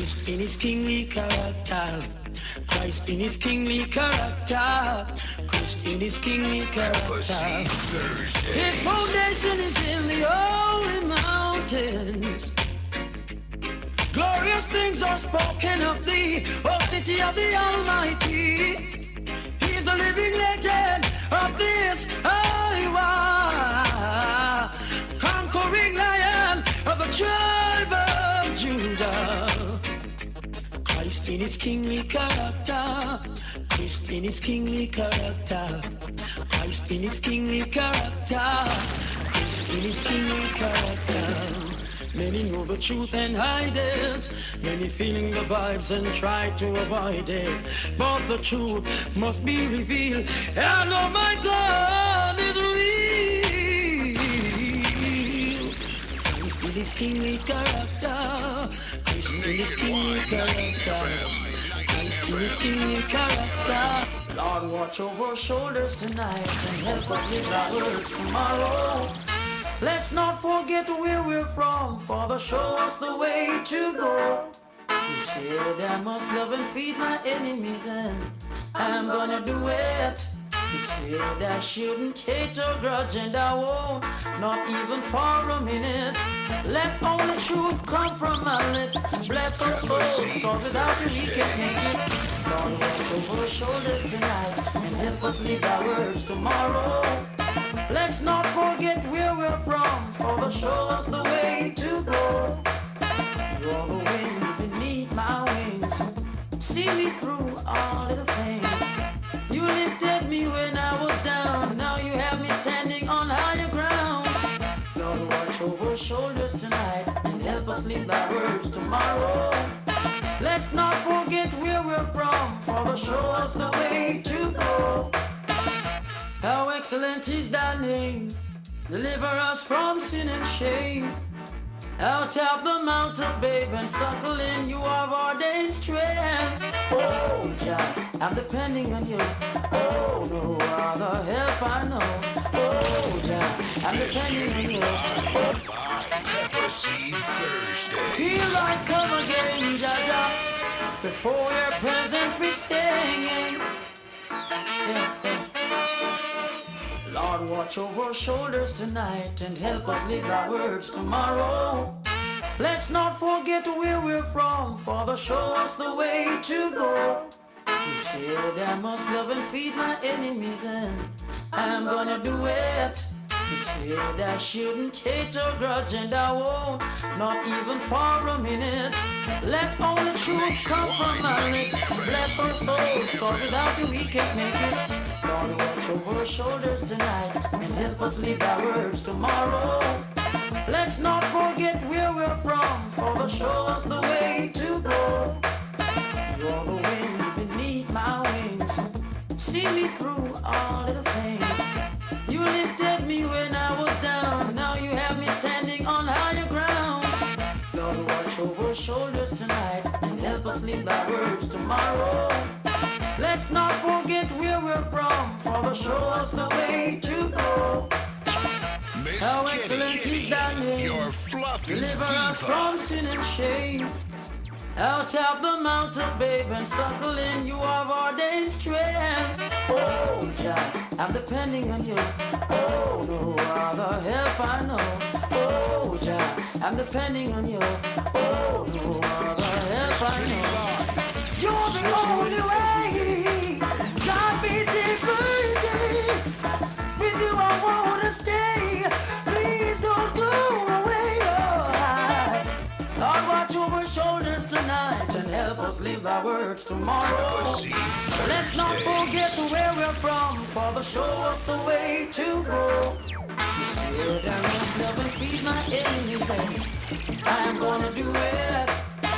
Christ in his kingly character. Christ in his kingly character. Christ in his kingly character. His foundation is in the holy mountains. Glorious things are spoken of thee, O city of the Almighty. He is the living legend of this Iowa, conquering lion of the tribe of Judah. Christ in his kingly character. Christ in his kingly character. Christ in his kingly character. Christ in his kingly character. Many know the truth and hide it. Many feeling the vibes and try to avoid it. But the truth must be revealed. And oh my God is real. Christ in his kingly character. Christ in his kingly character. Christ in his kingly character. Lord, watch over our shoulders tonight and help us live our words tomorrow. Let's not forget where we're from, Father, show us the way to go. You said I must love and feed my enemies, and I'm gonna do it. You said I shouldn't hate or grudge, and I won't, not even for a minute. Let only truth come from my lips. Bless our souls, cause without you we can't make it. Lord, watch over our shoulders tonight and help us live our words tomorrow. Let's not forget where we're from, Father, show us the way to go. You're the wind beneath my wings, see me through all little things. You lifted me when I was down, now you have me standing on higher ground. Lord, watch over our shoulders tonight and help us live thy words tomorrow. Let's not forget where we're from, Father, show us the way to go. How excellent is thy name, deliver us from sin and shame. Out of the mountain, babe, and suckle in, you have ordained strength. Oh, Jah, I'm depending on you. Oh, no other help I know. Oh, Jah, I'm depending on you. Here I come again, Jah, Jah, before your presence we singing. Lord, watch over our shoulders tonight and help us live our words tomorrow. Let's not forget where we're from, Father, show us the way to go. You said I must love and feed my enemies, and I'm gonna do it. You said I shouldn't hate or grudge, and I won't, not even for a minute. Let only truth come from my lips. Bless our souls, cause without you we can't make it. Lord, watch over our shoulders tonight and help us live our words tomorrow. Let's not forget where we're from, Father, show us the way to go. You're the wind beneath my wings, see me through all little things. You lifted me when I was down, now you have me standing on higher ground. Lord, watch over our shoulders tonight and help us live thy words tomorrow. Let's not forget where we're from, Father, show us the way to go. How excellent is thy name, deliver us from sin and shame. Out of the mountain, babe, and suckle in, you have ordained strength. Oh, Jah, I'm depending on you. Oh, no other help I know. Oh, Jah, I'm depending on you. Oh, no other help I know. You're the only way. God be defeated. With you I wanna stay. Please don't go away, Lord. Lord, watch over our shoulders tonight and help us live our words tomorrow. Let's not forget where we're from, Father, show us the way to go. You said I must love and feed my enemies, and I'm gonna do it.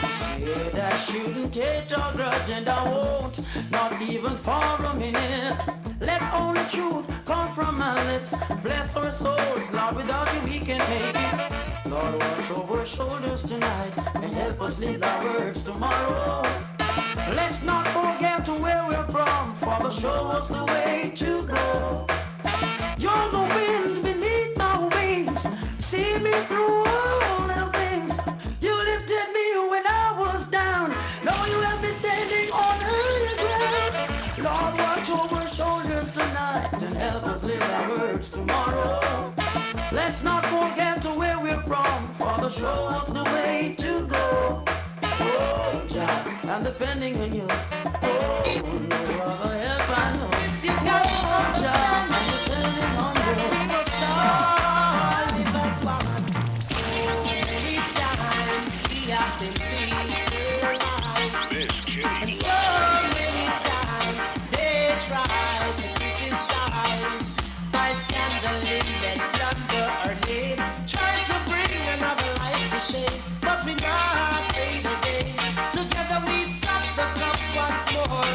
Said I shouldn't hate or grudge, and I won't, not even for a minute. Let only truth come from my lips. Bless our souls, Lord, without you we can't make it. Lord, watch over our shoulders tonight and help us live our words tomorrow. Let's not forget where we're from, Father, show us the way to go. You're the wind beneath my wings, see me through all little things. You lifted me when I was down, I'm depending on you. Oh, no other help I know. Yes, you got to understand. I'm depending on That you. we must all live as one. So many times we have been beaten alive. And so many times they try to criticize by scandal that plunder our name, trying to bring another life to shame. But we not afraid again. Together we suck the cup once more.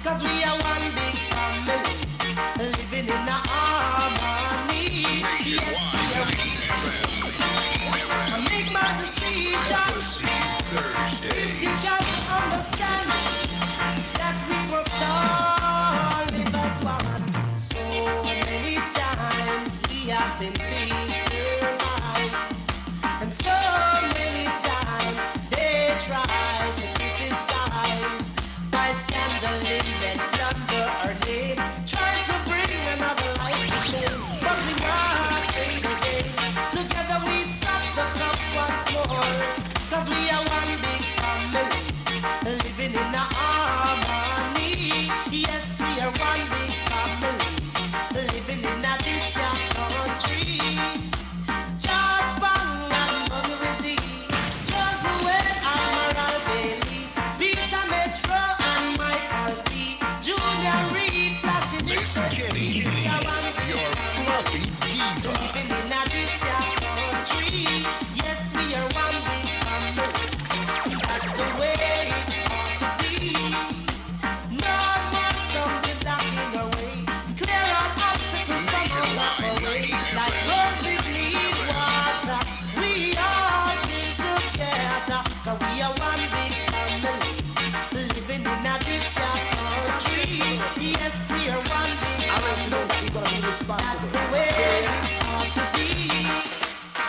'Cause we are one big family, living in a harmony. Yes, we are. I make my decision. This you got to understand that we must all live as one. So many times we have been victimized, and so many times they try to criticize by scandaling and plunder our name, trying to bring another life to shame. But we not afraid again. Together we suck the cup once more. 'Cause we are one big family, living in a harmony. Yes, we are one big family, living in a this country. George Bang and Bobby Rizzy, Josué and Moral Bailey, Peter Metro and Michael P, Julia Reed, Flashing Kenny. We are one big family, living in a this country. Yes, we are one big family. That's the way it ought to be. No more stumbling blocking our way. Clear out obstacles from our way. Like roses need water, we all live together. 'Cause we are one big family, living in a this country. Yes, we are one big family. That's the way it ought to be.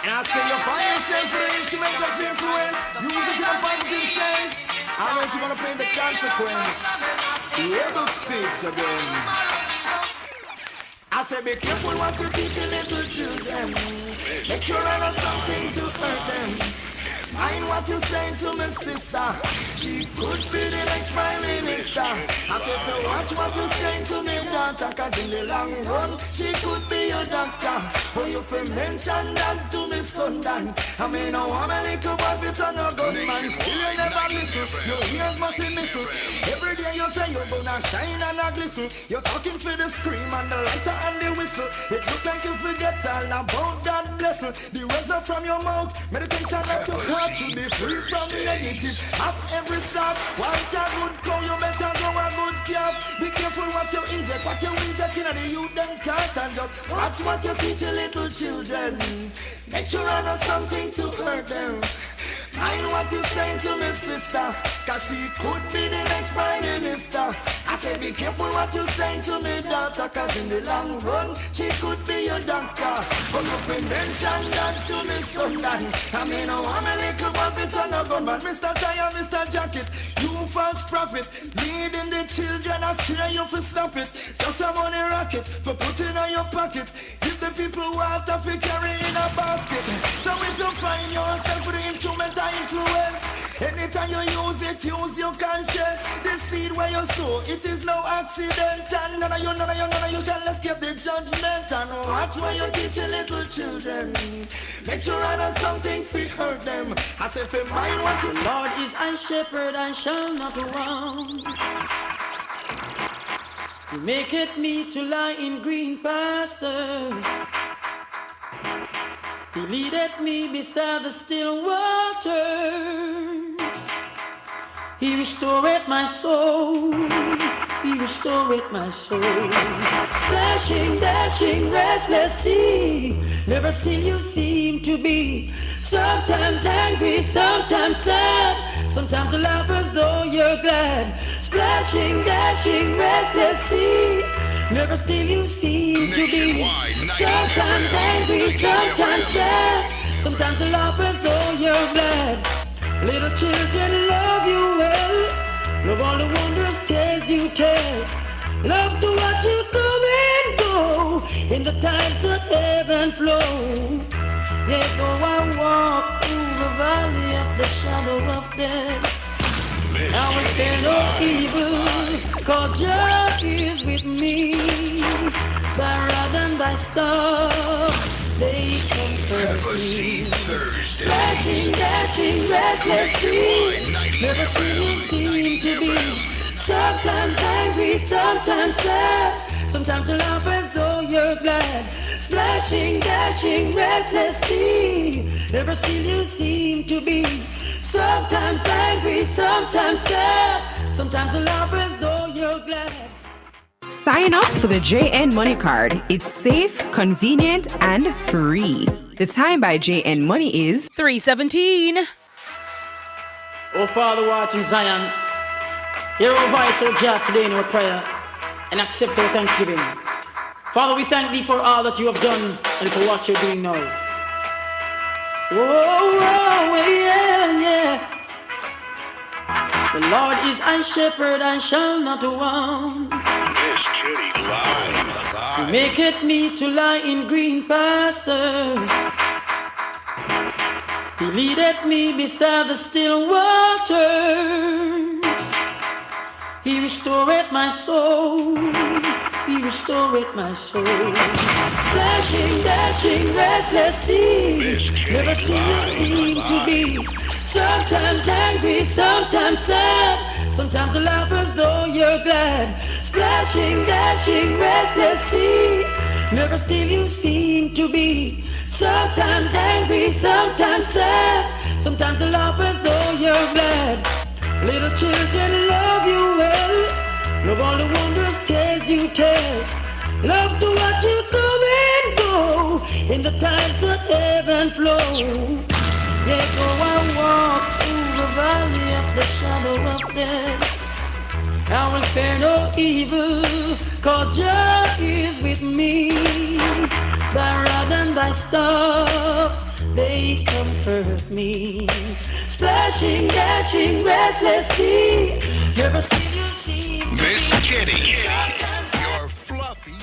And I say you find yourself for the instrument of influence. Use it in a positive sense. How much you gonna pay the consequence? Whoever speaks again. I say be careful what you teach your little children. Make sure I know something to hurt them. Mind what you saying to my sister. She could be the next prime minister. I said to watch what you saying to me daughter. 'Cause in the long run she could be your doctor. Oh, you fi mention that to me son Dan. I mean I want a little boy to turn a gunman. Still you never listen. Your ears must be missing. Every day you say you're gonna shine and a glisten. You're talking for the scream and the lighter and the whistle. It look like you forget all about that blessing. The words not from your mouth. Meditation of your heart to be free from the negative. Have every sort. Want a good cow, you better go a good calf. Be careful what you inject, what you inject in the youth them cat. And just watch what you teach your little children. Make sure I know something to hurt them. Mind what you saying to me sister. 'Cause she could be the next prime minister. I say be careful what you saying to me daughter. 'Cause in the long run she could be your doctor. But you can mention that to me son Dan. I mean I want a little buffet on a gunman. Mr. Tire, Mr. Jacket, you false prophet, leading the children astray. You for stop it. Just a money rocket for putting on your pocket. Give the people water for carry in a basket. So if you find yourself with the instrument of influence, anytime you use it, use your conscience. The seed where you sow, it is no accident. And none of you shall escape the judgment. And watch where you teach your little children. Make sure I know something to hurt them. I say for mind what you Lord is I shepherd, I shall not want. He maketh me to lie in green pastures. He leadeth me beside the still waters. He restoreth my soul. He restoreth my soul. Splashing, dashing, restless sea. Never still you seem to be. Sometimes angry, sometimes sad. Sometimes you laugh as though you're glad. Splashing, dashing, restless sea. Never still you seem to be. Sometimes angry, sometimes sad. Sometimes you laugh as though you're glad. Little children love you well. Love all the wondrous tales you tell. Love to watch you come and go in the times that ebb and flow. Yet though I walk through the valley of the shadow of death, I will fear no evil, cause Jah is with me. Thy rod and thy staff, they comfort me. Splashing, dashing, restless sea, never seem to be. Sometimes angry, sometimes sad, sometimes you laugh as though you're glad. Splashing, dashing, restless sea, never still you seem to be. Sometimes angry, sometimes sad, sometimes you laugh as though you're glad. Sign up for the JN Money Card. It's safe, convenient, and free. The time by JN Money is 3:17. Oh, Father, watch in Zion, hear our voice, O Jah, today in our prayer, and accept our thanksgiving. Father, we thank thee for all that you have done and for what you're doing now. Oh, yeah, yeah. The Lord is my shepherd, I shall not want. Miss Kitty live. He maketh me to lie in green pastures. He leadeth me beside the still waters. He restoreth my soul. He restoreth my soul. Splashing, dashing, restless sea, never still seem to be. Sometimes angry, sometimes sad, sometimes you laugh as though you're glad. Splashing, dashing, restless sea, never still you seem to be. Sometimes angry, sometimes sad, sometimes you laugh as though you're glad. Little children love you well, love all the wondrous tales you tell. Love to watch you come and go in the times that ebb and flow. Yet though I walk through the valley of the shadow of death, I will fear no evil, cause Jah is with me. Thy rod and thy staff, they comfort me. Splashing, dashing, restless sea, never still you see. Miss Kitty, you're fluffy.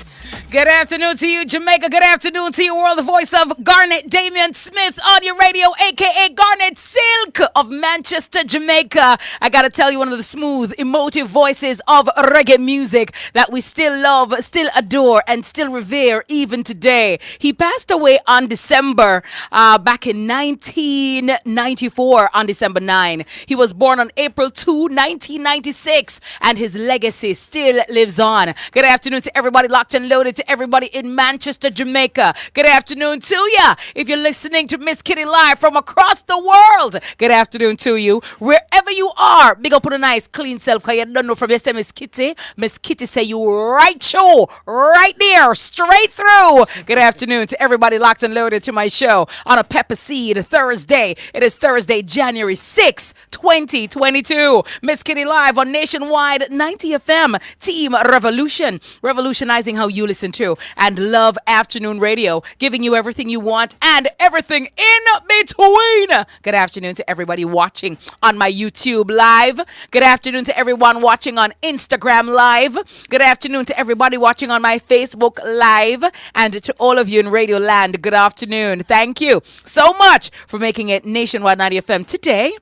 Good afternoon to you, Jamaica. Good afternoon to you, world. The voice of Garnet Damian Smith on your radio, a.k.a. Garnet Silk of Manchester, Jamaica. I got to tell you, one of the smooth, emotive voices of reggae music that we still love, still adore, and still revere even today. He passed away on December, back in 1994, on December 9. He was born on April 2, 1996, and his legacy still lives on. Good afternoon to everybody locked and loaded, to everybody in Manchester, Jamaica. Good afternoon to ya. If you're listening to Miss Kitty live from across the world, good afternoon to you. Wherever you are, big up on a nice clean self, because you don't know from yesterday, Miss Kitty. Miss Kitty say you right show, right there, straight through. Good afternoon to everybody locked and loaded to my show on a Pepper Seed Thursday. It is Thursday, January 6, 2022. Miss Kitty live on Nationwide 90 FM, Team Revolution, revolutionizing how you listen to and love afternoon radio, giving you everything you want and everything in between. Good afternoon to everybody watching on my YouTube live. Good afternoon to everyone watching on Instagram live. Good afternoon to everybody watching on my Facebook live, and to all of you in Radio Land, good afternoon. Thank you so much for making it Nationwide 90 FM. Today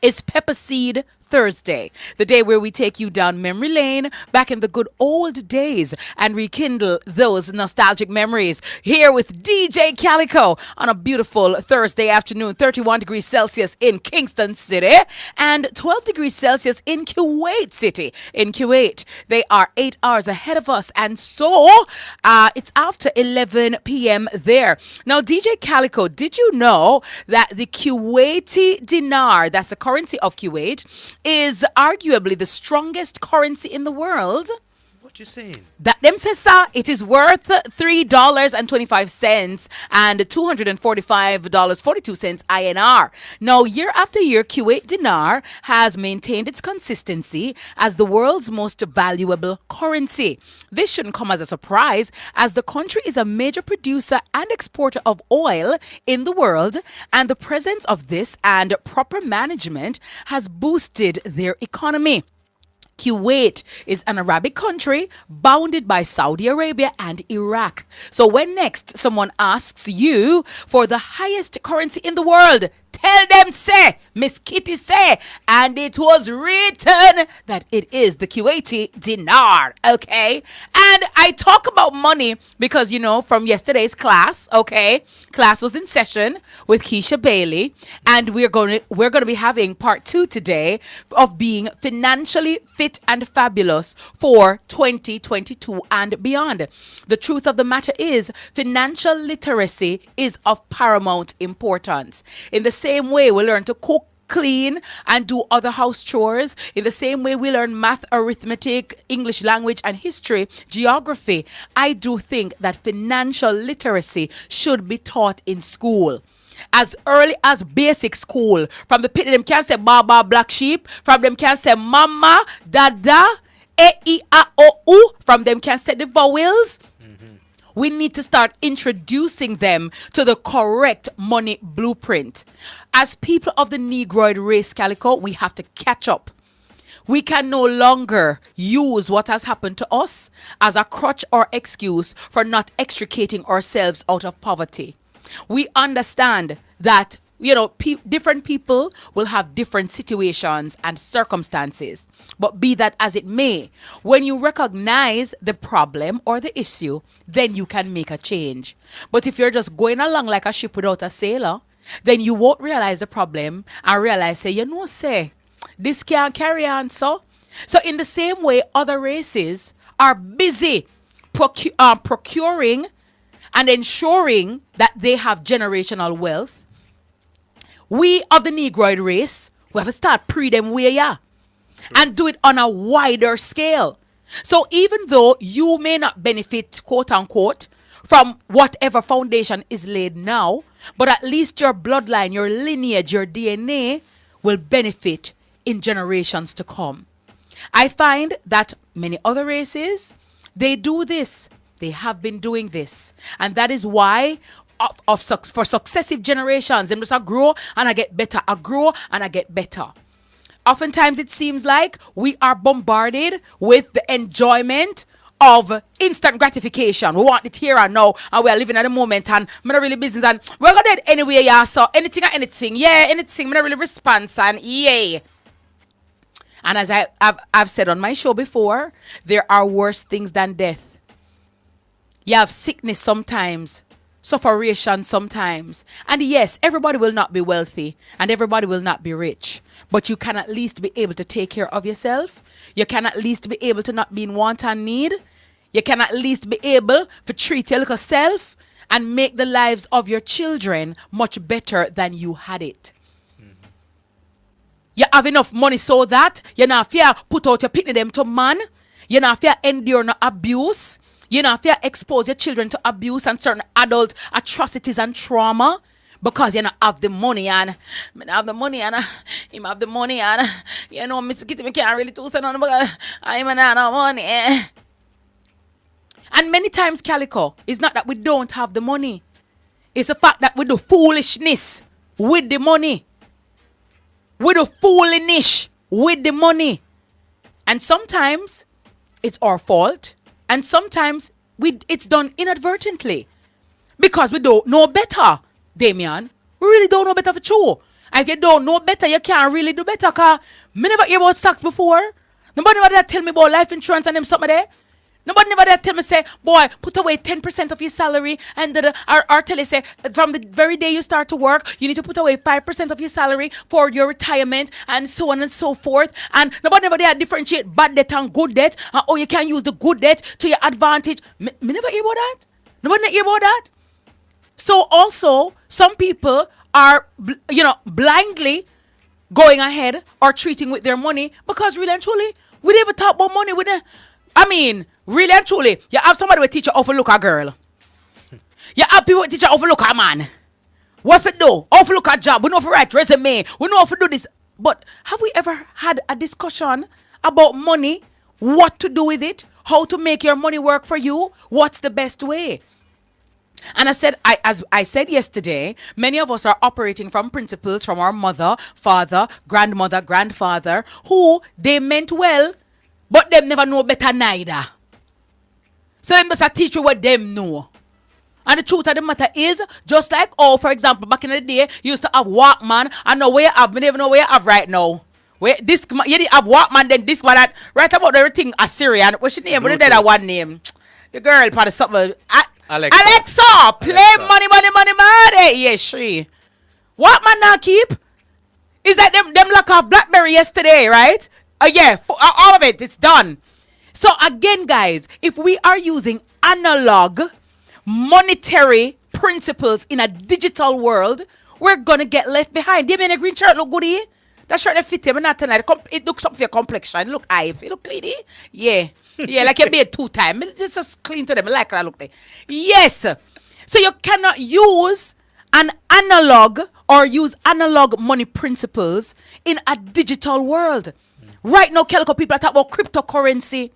is Pepper Seed Thursday, the day where we take you down memory lane back in the good old days and rekindle those nostalgic memories. Here with DJ Calico on a beautiful Thursday afternoon, 31 degrees Celsius in Kingston City and 12 degrees Celsius in Kuwait City. In Kuwait, they are 8 hours ahead of us, and so it's after 11 p.m. there. Now, DJ Calico, did you know that the Kuwaiti dinar, that's the currency of Kuwait, is arguably the strongest currency in the world? What you saying? That them says, sir, it is worth $3.25 and $245.42 INR. Now, year after year, Kuwait dinar has maintained its consistency as the world's most valuable currency. This shouldn't come as a surprise, as the country is a major producer and exporter of oil in the world, and the presence of this and proper management has boosted their economy. Kuwait is an Arabic country bounded by Saudi Arabia and Iraq. So when next someone asks you for the highest currency in the world, Tell them say, Miss Kitty say, and it was written that it is the Kuwaiti dinar, okay? And I talk about money because, you know, from yesterday's class, okay? Class was in session with Keisha Bailey, and we're going to be having part 2 today of being financially fit and fabulous for 2022 and beyond. The truth of the matter is, financial literacy is of paramount importance. In the same way we learn to cook, clean, and do other house chores, in the same way we learn math, arithmetic, English language, and history, geography, I do think that financial literacy should be taught in school. As early as basic school. From the pit, them can say Baba Black Sheep. From them can say Mama, Dada, E, I, A, O, U. From them can say the vowels. We need to start introducing them to the correct money blueprint. As people of the Negroid race, Calico, we have to catch up. We can no longer use what has happened to us as a crutch or excuse for not extricating ourselves out of poverty. We understand that, you know, different people will have different situations and circumstances. But be that as it may, when you recognize the problem or the issue, then you can make a change. But if you're just going along like a ship without a sailor, then you won't realize the problem and realize, say, you know, say, this can't carry on, so. So in the same way, other races are busy procuring and ensuring that they have generational wealth. We of the Negroid race, we have to start them way, yeah, and do it on a wider scale. So even though you may not benefit, quote unquote, from whatever foundation is laid now, but at least your bloodline, your lineage, your DNA will benefit in generations to come. I find that many other races, they do this. They have been doing this. And that is why for successive generations, them just I grow and I get better. I grow and I get better. Oftentimes it seems like we are bombarded with the enjoyment of instant gratification. We want it here and now, and we are living at the moment, and I'm not really business, and we're gonna do it anyway, yeah. So anything or anything, yeah, anything, I'm not really response, and yay. And as I've said on my show before, there are worse things than death. You have sickness sometimes, sufferation sometimes. And yes, everybody will not be wealthy and everybody will not be rich. But you can at least be able to take care of yourself. You can at least be able to not be in want and need. You can at least be able to treat your little self and make the lives of your children much better than you had it. You have enough money so that you not fear put out your picnic them to man. You not fear endure no abuse. You not fear expose your children to abuse and certain adult atrocities and trauma. Because you not have the money and I have the money and him have the money and you know Mr. Kitty me can't really do something because I'm not no money. And many times, Calico, it's not that we don't have the money. It's the fact that we do foolishness with the money. We do foolish with the money. And sometimes it's our fault. And sometimes it's done inadvertently. Because we don't know better, Damien. We really don't know better for true. And if you don't know better, you can't really do better. Because I never hear about stocks before. Nobody never tell me about life insurance and them something there. Nobody never tell me, say, boy, put away 10% of your salary. And or tell you, say, from the very day you start to work, you need to put away 5% of your salary for your retirement and so on and so forth. And nobody never there differentiate bad debt and good debt. Or you can use the good debt to your advantage. Me never hear about that. Nobody never hear about that. So also, some people are, blindly going ahead or treating with their money because really and truly, we never talk about money with them. I mean, really and truly, you have somebody who teach you how to look a girl. You have people who teach you how to look a man. What if you do? How to look a job? We know how to write resume. We know how to do this. But have we ever had a discussion about money? What to do with it? How to make your money work for you? What's the best way? And as I said yesterday, many of us are operating from principles from our mother, father, grandmother, grandfather, who they meant well, but them never know better neither. So them just teach you what them know. And the truth of the matter is, just like, for example, back in the day, you used to have Walkman. I know where you have, I never know where you have right now. Where this, you didn't have Walkman, then this one, that, right about everything Assyrian. What's your name? What is that one name? The girl, part of something. Alexa, play money, money, money, money. Yes, she. Walkman now keep? Is that them lock off BlackBerry yesterday, right? Yeah, all of it, it's done. So again, guys, if we are using analog monetary principles in a digital world, we're gonna get left behind. You mean a green shirt look good here? That shirt that fit him, not tonight. It looks up for your complexion. It look high. It look clean, eh? Yeah. Yeah, like you made 2 times. It's just clean to them. I like that look there. Yes. So you cannot use an analog or use analog money principles in a digital world. Right now, Calico people are talking about cryptocurrency.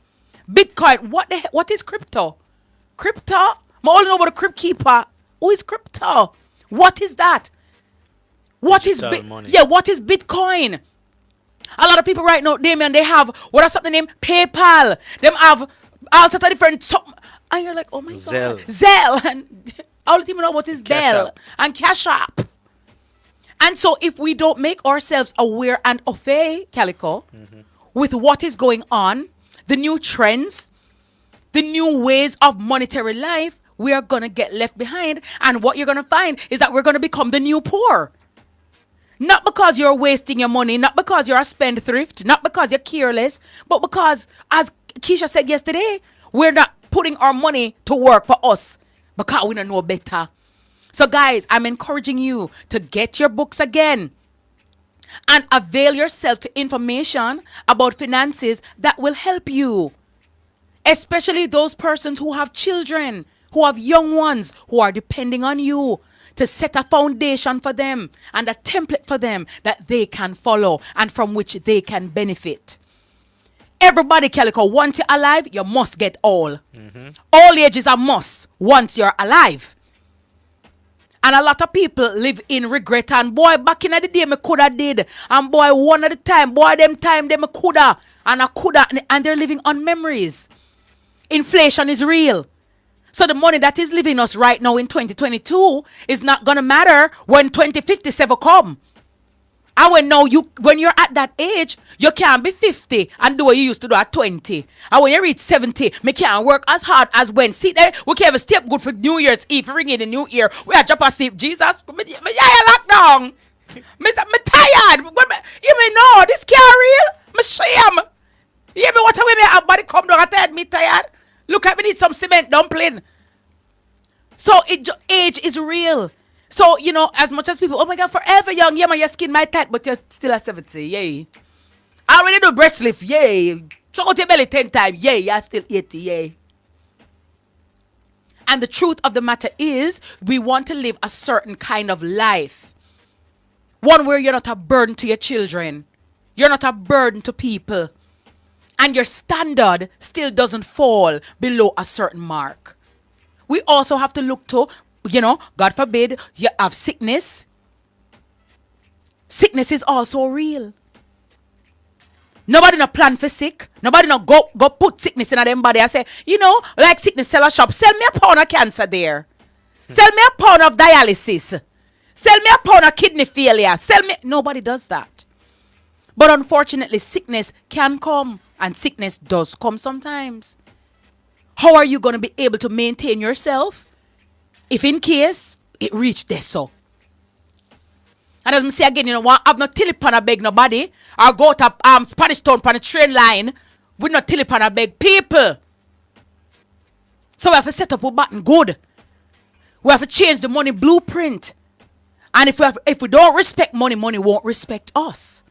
Bitcoin. What is crypto? Crypto? I only know about a crypt keeper. Who is crypto? What is that? What is money? Yeah, what is Bitcoin? A lot of people right now, Damien, they have what is something named PayPal. Them have all sorts of different and you're like, oh my god. Zelle. And all the people know what is Dell and Cash App. And so if we don't make ourselves aware and Calico, with what is going on, the new trends, the new ways of monetary life, we are gonna get left behind. And what you're gonna find is that we're gonna become the new poor. Not because you're wasting your money, not because you're a spendthrift, not because you're careless, but because, as Keisha said yesterday, we're not putting our money to work for us because we don't know better. So guys, I'm encouraging you to get your books again and avail yourself to information about finances that will help you. Especially those persons who have children, who have young ones, who are depending on you to set a foundation for them and a template for them that they can follow and from which they can benefit. Everybody, Calico, once you're alive, you must get all. All age is a must once you're alive. And a lot of people live in regret. And boy, back in the day, me coulda did. And boy, one at a time, boy, them time, them coulda. And I coulda. And they're living on memories. Inflation is real. So the money that is leaving us right now in 2022 is not going to matter when 2057 come. And when you're at that age, you can't be 50 and do what you used to do at 20. And when you reach 70, me can't work as hard as when. See there, we can't even stay up good for New Year's Eve, ring in the new year. We are drop asleep. Jesus, me lockdown. Me tired. You mean no, this can't real? Me shame. You mean what way me have body come down and tired, me tired? Look at me need some cement dumpling. So age is real. So, as much as people, oh my God, forever young, yeah, man, your skin might tight, but you're still at 70, yay. I already do breast lift, yay. Choke out your belly 10 times, yay, you're still 80, yay. And the truth of the matter is, we want to live a certain kind of life. One where you're not a burden to your children. You're not a burden to people. And your standard still doesn't fall below a certain mark. We also have to look to, God forbid, you have sickness. Sickness is also real. Nobody no plan for sick. Nobody no go put sickness in them body. I say, like sickness sell a shop. Sell me a pound of cancer there. Sell me a pound of dialysis. Sell me a pound of kidney failure. Nobody does that. But unfortunately, sickness can come. And sickness does come sometimes. How are you going to be able to maintain yourself if in case it reached this so? And as I say again, I've not telephone a beg nobody or go to Spanish Town on the train line with no telephone a beg people. So we have to set up a button good. We have to change the money blueprint. And if we don't respect money, money won't respect us.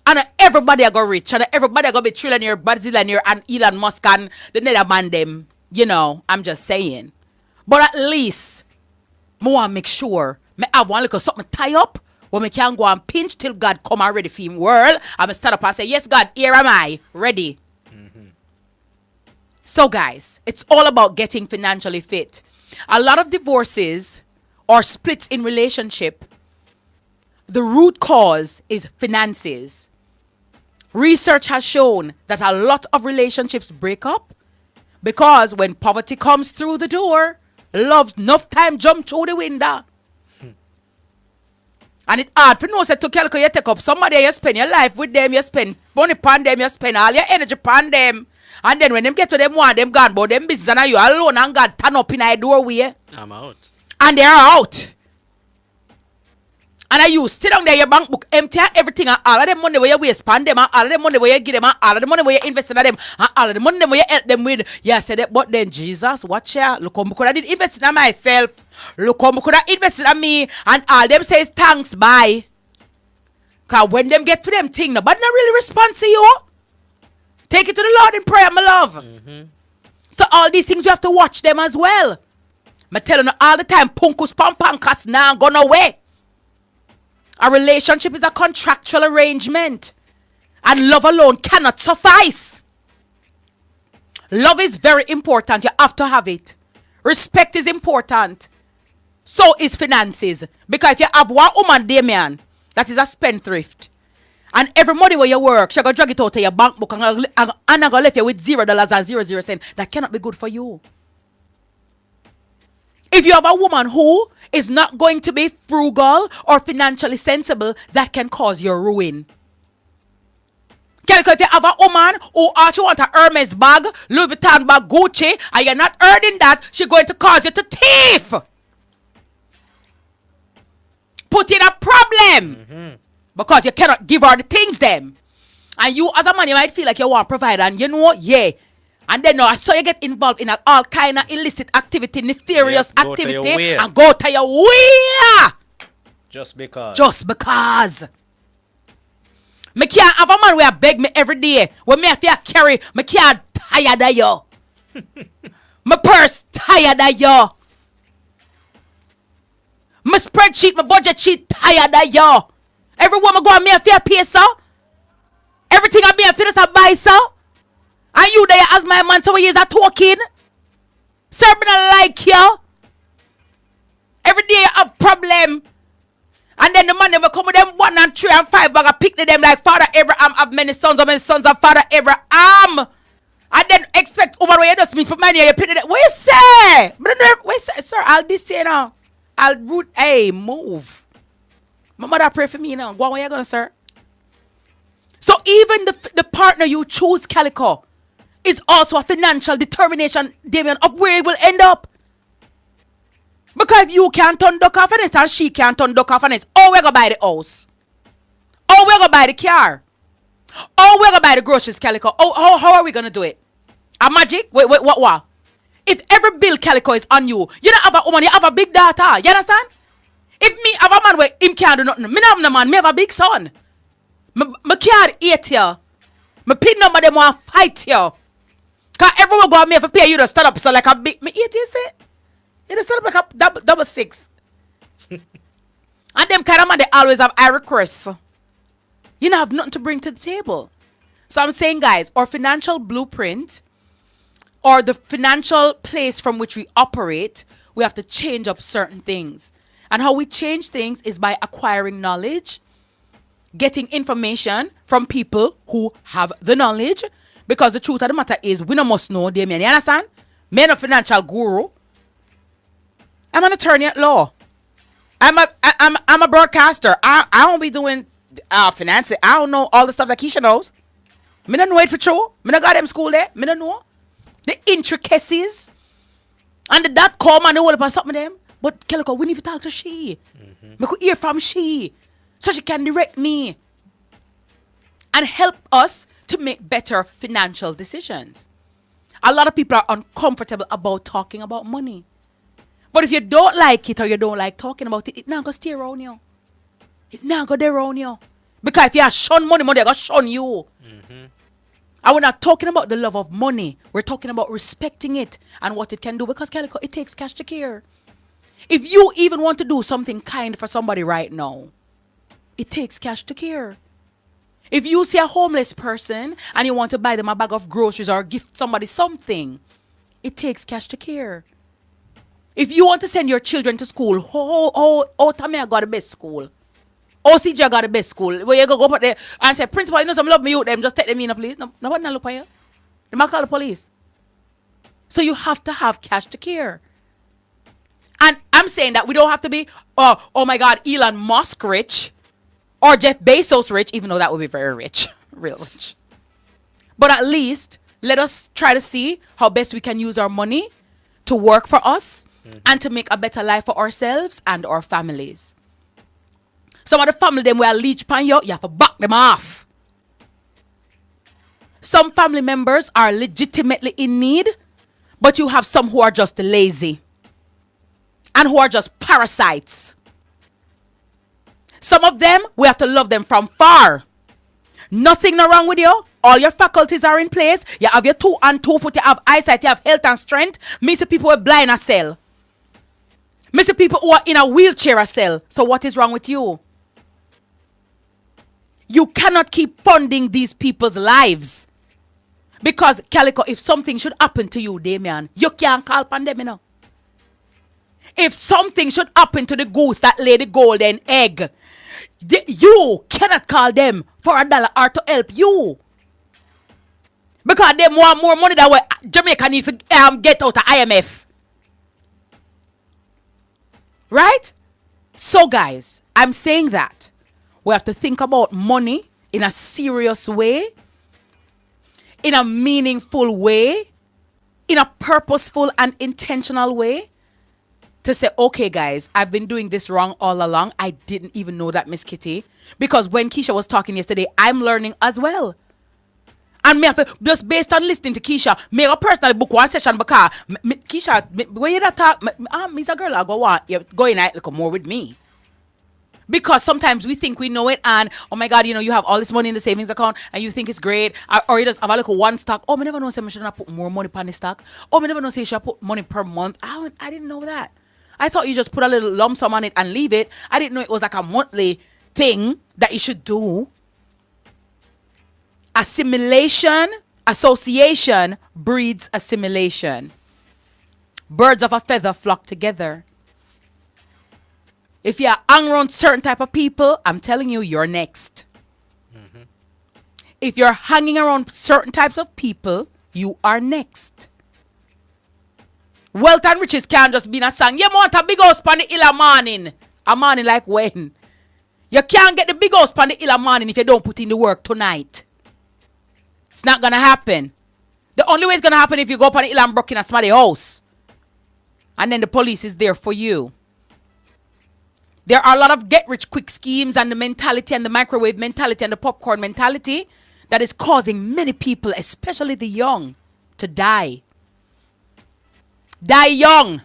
And everybody are going to rich. And everybody are going to be trillionaire, bazillionaire, and Elon Musk and the Netherman them. I'm just saying. But at least, I want to make sure I have one little something tie up where I can go and pinch till God come and ready for him world. I'm going to stand up and say, yes, God, here am I, ready. So, guys, it's all about getting financially fit. A lot of divorces or splits in relationship, the root cause is finances. Research has shown that a lot of relationships break up because when poverty comes through the door, Love enough time jump through the window. And it hard for no say to Calico, you take up somebody, you spend your life with them, you spend money upon them, you spend all your energy upon them. And then when them get to them one, them gone, but them business and you alone and God turn up in a doorway. I'm out. And they're out. And you sit down there, your bank book empty and everything, and all of the money where you waste upon them, and all of the money where you give them, and all of the money where you invest in them, and all of the money where you help them with. Yeah, I said that, but then Jesus, watch here. Look how I did invest in myself. Look how I invested in me, and all them says thanks, bye. Because when them get to them thing, nobody not really respond to you. Take it to the Lord in prayer, my love. So all these things, we have to watch them as well. I'm telling you all the time, punkus pampankas now gone away. A relationship is a contractual arrangement. And love alone cannot suffice. Love is very important. You have to have it. Respect is important. So is finances. Because if you have one woman, Damien, that is a spendthrift. And every money where you work, she going to drag it out of your bank book and going to leave you with $0 and 00 cents. That cannot be good for you. If you have a woman who is not going to be frugal or financially sensible, that can cause your ruin. If you have a woman who actually wants a Hermes bag, Louis Vuitton bag, Gucci, and you're not earning that, she's going to cause you to thief. Put in a problem. Because you cannot give her the things them. And you as a man, you might feel like you want to provide. And you know what? Yeah. And then I saw you get involved in all kind of illicit activity, nefarious activity, and go to your way. Just because. Me can't have a man where beg me every day. When me have to carry, me can't tired of you. My purse tired of you. My spreadsheet, my budget sheet tired of you. Every woman go on me have to pay, so. Everything I me have to buy, so. And you there as my man, so he is a talking. Sir, me not like you. Every day you have problem. And then the man will come with them 1 and 3 and 5 bag of pick them like Father Abraham have many sons of Father Abraham. And then expect woman where you just meet for money, you pick them. What you say? What you say? Sir, I'll this say now. I'll root. Hey, move. My mother pray for me now. Go on, where you going, sir? So even the partner you choose, Calico, is also a financial determination, Damien, of where it will end up. Because if you can't turn duck off on it and she can't turn duck off on it, oh, we're going to buy the house. Oh, we're going to buy the car. Oh, we're going to buy the groceries, Calico. Oh, how are we going to do it? A magic? Wait, what? If every bill, Calico, is on you, you don't have a woman, you have a big daughter. You understand? If me have a man where him can't do nothing, me not have no man, me have a big son. Me can't eat you. Me pin number them want fight you. Because everyone go on me if I pay you to stand up so like a big, me eat you say? You just stand up like a double six. And them kind of man, they always have high requests. You don't have nothing to bring to the table. So I'm saying, guys, our financial blueprint or the financial place from which we operate, we have to change up certain things. And how we change things is by acquiring knowledge, getting information from people who have the knowledge. Because the truth of the matter is, we don't must know, Damien. You understand? Me no financial guru. I'm an attorney at law. I'm a broadcaster. I don't be doing finance. I don't know all the stuff that Keisha knows. Me don't know it for true. Me don't got them school there. Me don't know the intricacies and the .com and the whole about something them. But Calico, we need to talk to she. Me could hear from she, so she can direct me and help us to make better financial decisions. A lot of people are uncomfortable about talking about money. But if you don't like it or you don't like talking about it, it's not going to stay around you. It's not going to stay around you. Because if you shun money, they're going to shun you. And we're not talking about the love of money. We're talking about respecting it and what it can do. Because, Calico, it takes cash to care. If you even want to do something kind for somebody right now, it takes cash to care. If you see a homeless person and you want to buy them a bag of groceries or gift somebody something, it takes cash to care. If you want to send your children to school, Tamia got the best school. CJ got the best school. Where you go up there and say, Principal, you know some love me youth, them just take them in, please. Nobody look at you. They might call the police. So you have to have cash to care. I'm saying that we don't have to be, oh my God, Elon Musk rich or Jeff Bezos rich, even though that would be very rich, real rich. But at least let us try to see how best we can use our money to work for us and to make a better life for ourselves and our families. Some of the family them will leech pan you have to back them off. Some family members are legitimately in need, but you have some who are just lazy and who are just parasites. Some of them, we have to love them from far. Nothing no wrong with you. All your faculties are in place. You have your 2 and 2 foot. You have eyesight. You have health and strength. Me see people who are blind as cell. Me see people who are in a wheelchair as cell. So what is wrong with you? You cannot keep funding these people's lives. Because, Calico, if something should happen to you, Damien, you can't call upon them, you know. If something should happen to the goose that laid the golden egg, you cannot call them for $1 or to help you. Because they want more money than what Jamaica need to get out of IMF. Right? So, guys, I'm saying that we have to think about money in a serious way, in a meaningful way, in a purposeful and intentional way, to say, okay, guys, I've been doing this wrong all along. I didn't even know that, Miss Kitty. Because when Keisha was talking yesterday, I'm learning as well. And me have to, just based on listening to Keisha, me a personally book one session because Keisha, when you that talk, me's a girl, I go on, you're going out look more with me. Because sometimes we think we know it and, oh my God, you know, you have all this money in the savings account and you think it's great. Or you just have a little one stock. Oh, I never know say I should not put more money on the stock. Oh, I never know say I should put money per month. I didn't know that. I thought you just put a little lump sum on it and leave it. I didn't know it was like a monthly thing that you should do. Association breeds assimilation. Birds of a feather flock together. If you're hang around certain type of people, I'm telling you, you're next. Mm-hmm. If you're hanging around certain types of people, you are next. Wealth and riches can't just be in a song. You want a big house on the hill a morning. A morning like when? You can't get the big house on the hill a morning if you don't put in the work tonight. It's not going to happen. The only way it's going to happen if you go up on the hill and broke in a somebody's house. And then the police is there for you. There are a lot of get-rich-quick schemes and the mentality and the microwave mentality and the popcorn mentality that is causing many people, especially the young, to die. Die young.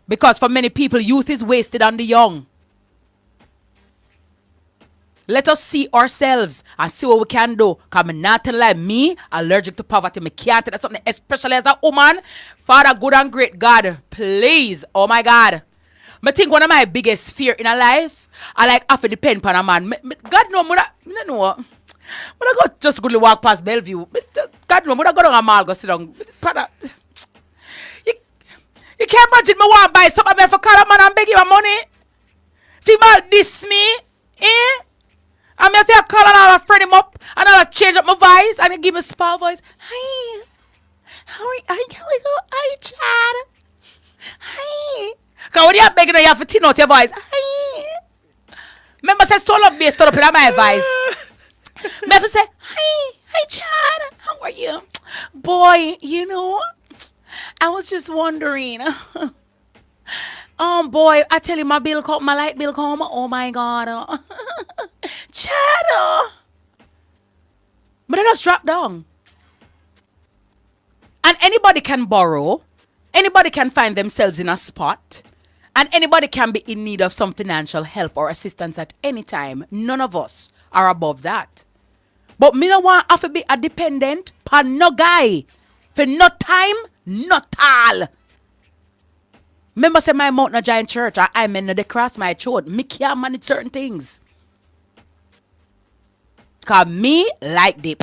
Because for many people, youth is wasted on the young. Let us see ourselves and see what we can do. Because I'm not telling like me, allergic to poverty. I can't tell something, especially as a woman. Father, good and great God, please, oh my God. I think one of my biggest fear in a life, I like have to depend on a man. God know, I know. I go just go walk past Bellevue. God know, I go down a mall, go sit down. You can't imagine me want to buy something for call a man and beg him money. Female diss me, eh? And me have to call and I'll friend him up and I'll change up my voice and he give me a small voice. Hi. How are you? Hi, Chad. Hi. Because when you're begging, you have to thin out your voice. Hi. Remember, say, so love based up in my voice. I have to say, hi, Chad. How are you? Boy, you know, I was just wondering. Boy, I tell you, my light bill come. Oh, my God. Chad. But it just drop down. And anybody can borrow. Anybody can find themselves in a spot. And anybody can be in need of some financial help or assistance at any time. None of us are above that. But me no want have to be a dependent on no guy. For no time, not all. Remember say my Mount a giant church. I'm in the cross my throat. Me can't manage certain things. Cause me like dip.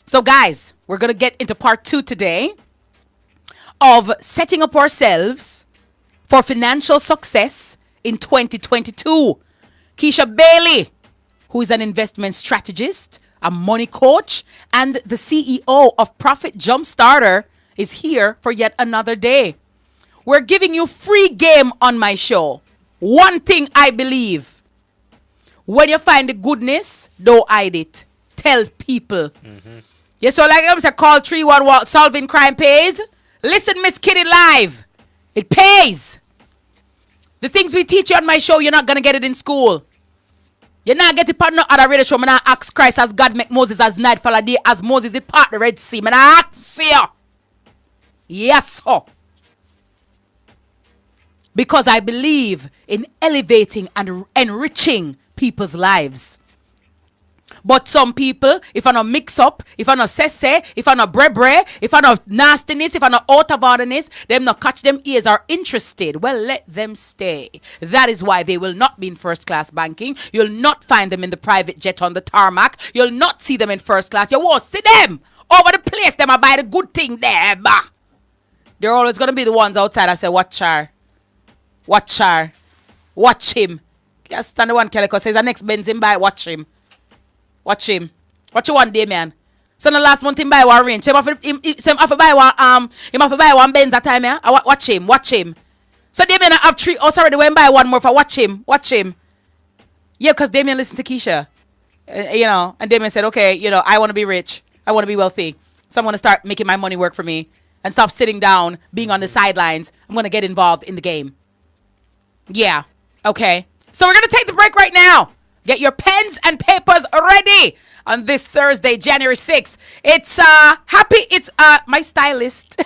So guys, we're going to get into part 2 today of setting up ourselves for financial success in 2022. Keisha Bailey, who is an investment strategist, a money coach, and the CEO of Profit Jumpstarter, is here for yet another day. we're giving you free game on my show. One thing I believe. When you find the goodness, don't hide it. Tell people. Yeah, so like I'm saying, call 311 solving crime pays. Listen, Miss Kitty live. It pays. The things we teach you on my show, you're not gonna get it in school. You're not getting it on no other radio show. Man, I ask Christ as God make Moses as night fall a day as Moses it part the Red Sea. Man, I ask you. Yes, sir. Because I believe in elevating and enriching people's lives. But some people, if I not mix up, if I not say, if I not bre, if I not nastiness, if I not out of orderness, them not catch them ears are interested. Well, let them stay. That is why they will not be in first class banking. You'll not find them in the private jet on the tarmac. You'll not see them in first class. You won't see them over the place. Them I buy the good thing there. Bah. They're always going to be the ones outside I say, watch her. Watch her. Watch him. Can't stand the one Kelly says the next Benz him buy. Watch him. Watch him. Watch you one day, man. So the last month him buy one range. Him have to buy one Benz at time, yeah? Watch him. Watch him. So Damien have three. Oh, sorry, they went buy one more for watch him. Watch him. Yeah, because Damien listened to Keisha. You know, and Damien said, okay, you know, I want to be rich. I want to be wealthy. So I'm going to start making my money work for me and stop sitting down, being on the sidelines. I'm going to get involved in the game. Yeah. Okay. So we're going to take the break right now. Get your pens and papers ready on this Thursday, January 6th. It's my stylist.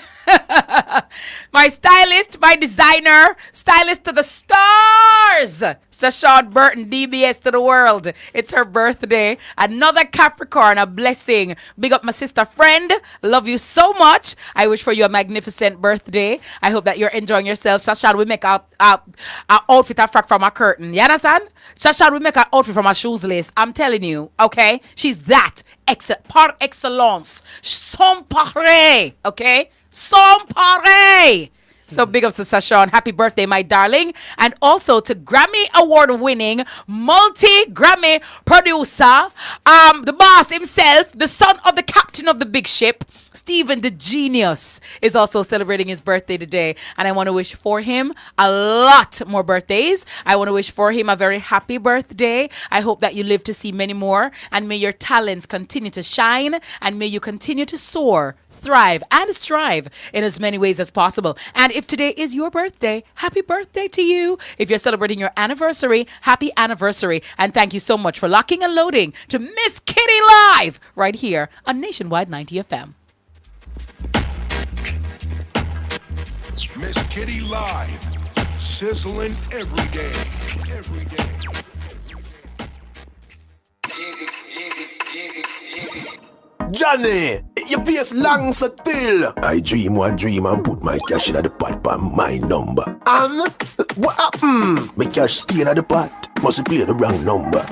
my designer, stylist to the stars. Sashawn Burton, DBS to the world. It's her birthday. Another Capricorn, a blessing. Big up my sister friend. Love you so much. I wish for you a magnificent birthday. I hope that you're enjoying yourself. Sashawn, we make our outfit a frock from a curtain. You understand? Sashawn, we make our outfit from a shoes lace. I'm telling you, okay? She's that. Par excellence. Sans pareil. Okay? Sans pareil. So big ups to Sashawn. Happy birthday, my darling. And also to Grammy Award-winning, multi-Grammy producer, the boss himself, the son of the captain of the big ship, Stephen the Genius, is also celebrating his birthday today. And I want to wish for him a lot more birthdays. I want to wish for him a very happy birthday. I hope that you live to see many more. And may your talents continue to shine. And may you continue to soar, thrive, and strive in as many ways as possible. And if today is your birthday, happy birthday to you. If you're celebrating your anniversary, happy anniversary. And thank you so much for locking and loading to Miss Kitty Live right here on Nationwide 90 FM. Miss Kitty Live, sizzling every day. Every day. Johnny, your face long so still. I dream one dream and put my cash in the pot by my number. And what happened? My cash stay in the pot. Must you play the wrong number.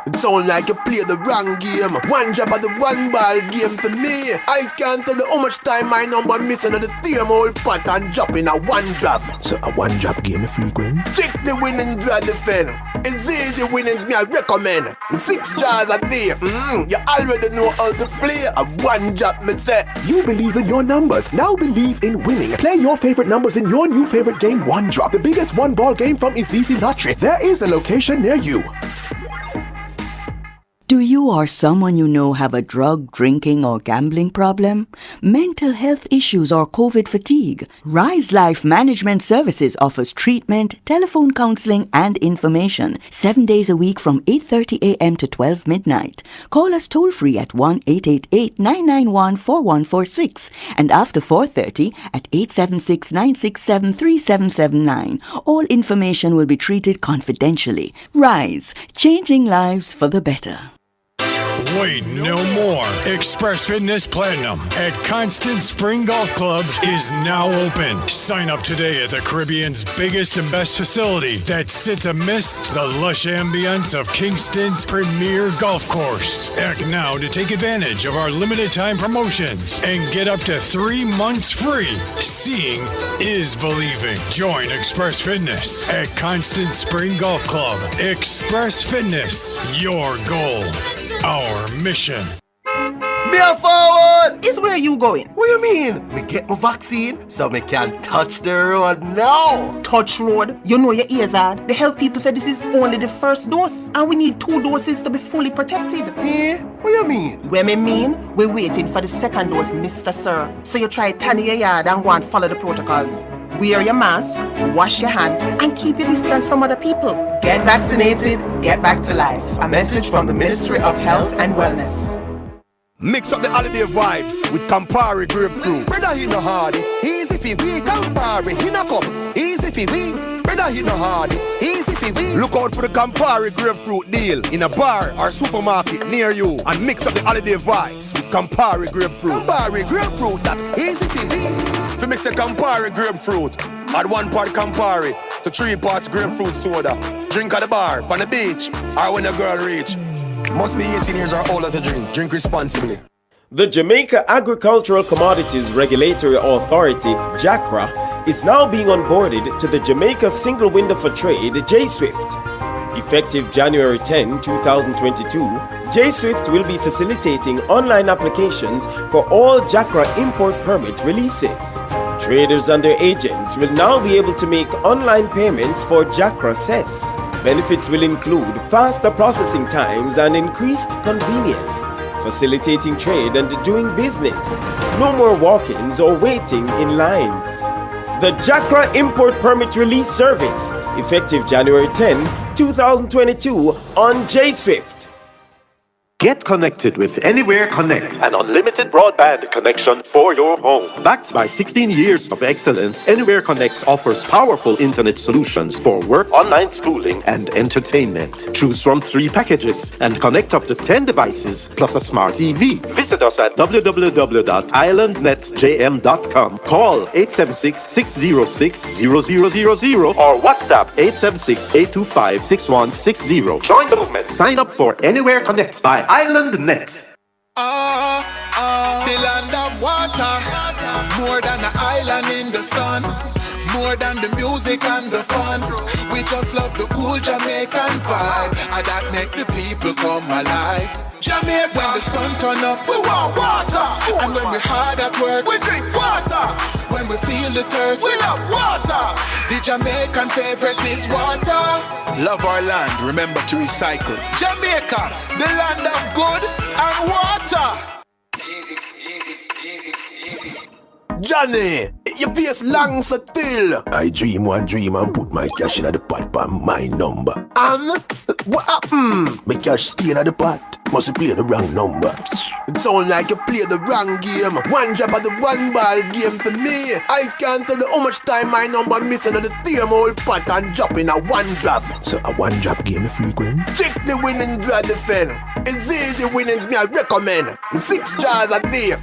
It sound like you play the wrong game. One drop of the one ball game for me. I can't tell you how much time my number missing at the same old pot and dropping a one drop. So a one drop game frequent. Take the winnings I defend. It's easy winnings me I recommend. 6 jars a day. You already know how to play. A one drop me say. You believe in your numbers. Now believe in winning. Play your favorite numbers in your new favorite game, One Drop. The biggest one ball game from Easy Lottery. There is a location near you. Do you or someone you know have a drug, drinking, or gambling problem? Mental health issues or COVID fatigue? Rise Life Management Services offers treatment, telephone counseling, and information 7 days a week from 8:30 a.m. to 12 midnight. Call us toll-free at 1-888-991-4146 and after 4:30 at 876-967-3779. All information will be treated confidentially. Rise, changing lives for the better. Wait no more. Express Fitness Platinum at Constant Spring Golf Club is now open. Sign up today at the Caribbean's biggest and best facility that sits amidst the lush ambience of Kingston's premier golf course. Act now to take advantage of our limited time promotions and get up to 3 months free. Seeing is believing. Join Express Fitness at Constant Spring Golf Club. Express Fitness, your goal, our mission. Me a forward. Is where you going? What you mean? Me get my vaccine so me can touch the road now. Touch road? You know your ears hard. The health people said this is only the first dose, and we need 2 doses to be fully protected. Eh? What you mean? What me mean? We're waiting for the second dose, Mr. Sir. So you try turn your yard and go and follow the protocols. Wear your mask, wash your hand, and keep your distance from other people. Get vaccinated, get back to life. A message from the Ministry of Health and Wellness. Mix up the holiday vibes with Campari grapefruit. Brother, he no hard it. Easy fi we Campari. He no cup. Easy fi we. Brother, he no hard it. Easy fi we. Look out for the Campari grapefruit deal in a bar or supermarket near you and mix up the holiday vibes with Campari grapefruit. Campari grapefruit, that easy fi we. If you mix a Campari grapefruit, add 1 part Campari to 3 parts grapefruit soda. Drink at the bar, on the beach, or when a girl reach. Must be 18 years or older to drink. Drink responsibly. The Jamaica Agricultural Commodities Regulatory Authority, JACRA, is now being onboarded to the Jamaica Single Window for Trade, J-Swift. Effective January 10, 2022, J-Swift will be facilitating online applications for all JACRA import permit releases. Traders and their agents will now be able to make online payments for JACRA cess. Benefits will include faster processing times and increased convenience, facilitating trade and doing business. No more walk-ins or waiting in lines. The JACRA Import Permit Release Service, effective January 10, 2022 on J-Swift. Get connected with Anywhere Connect, an unlimited broadband connection for your home. Backed by 16 years of excellence, Anywhere Connect offers powerful internet solutions for work, online schooling, and entertainment. Choose from 3 packages and connect up to 10 devices plus a smart TV. Visit us at www.islandnetjm.com. Call 876-606-0000 or WhatsApp 876-825-6160. Join the movement. Sign up for Anywhere Connect by Island Net. The land of water, more than an island in the sun, more than the music and the fun. We just love the cool Jamaican vibe, and that make the people come alive. Jamaica, when the sun turn up, we want water, and when we hard at work, we drink water. When we feel the thirst, we love water. The Jamaican favorite is water. Love our land, remember to recycle. Jamaica, the land of good and water. Johnny, your face long so still. I dream one dream and put my cash in the pot by my number. And what happened? My cash stay in the pot. Must you play the wrong number. It sound like you play the wrong game. One drop of the one ball game for me. I can't tell you how much time my number missing on the same old pot and dropping a one drop. So a one drop game frequent? Stick the winning draw defend. It's easy winnings me I recommend. 6 draws a day.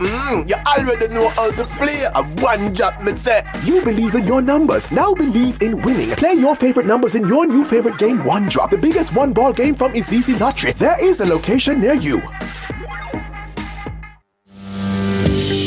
You already know how to play. A one drop me say. You believe in your numbers. Now believe in winning. Play your favorite numbers in your new favorite game, One Drop, the biggest one ball game from Easy Lottery. There is a location near you.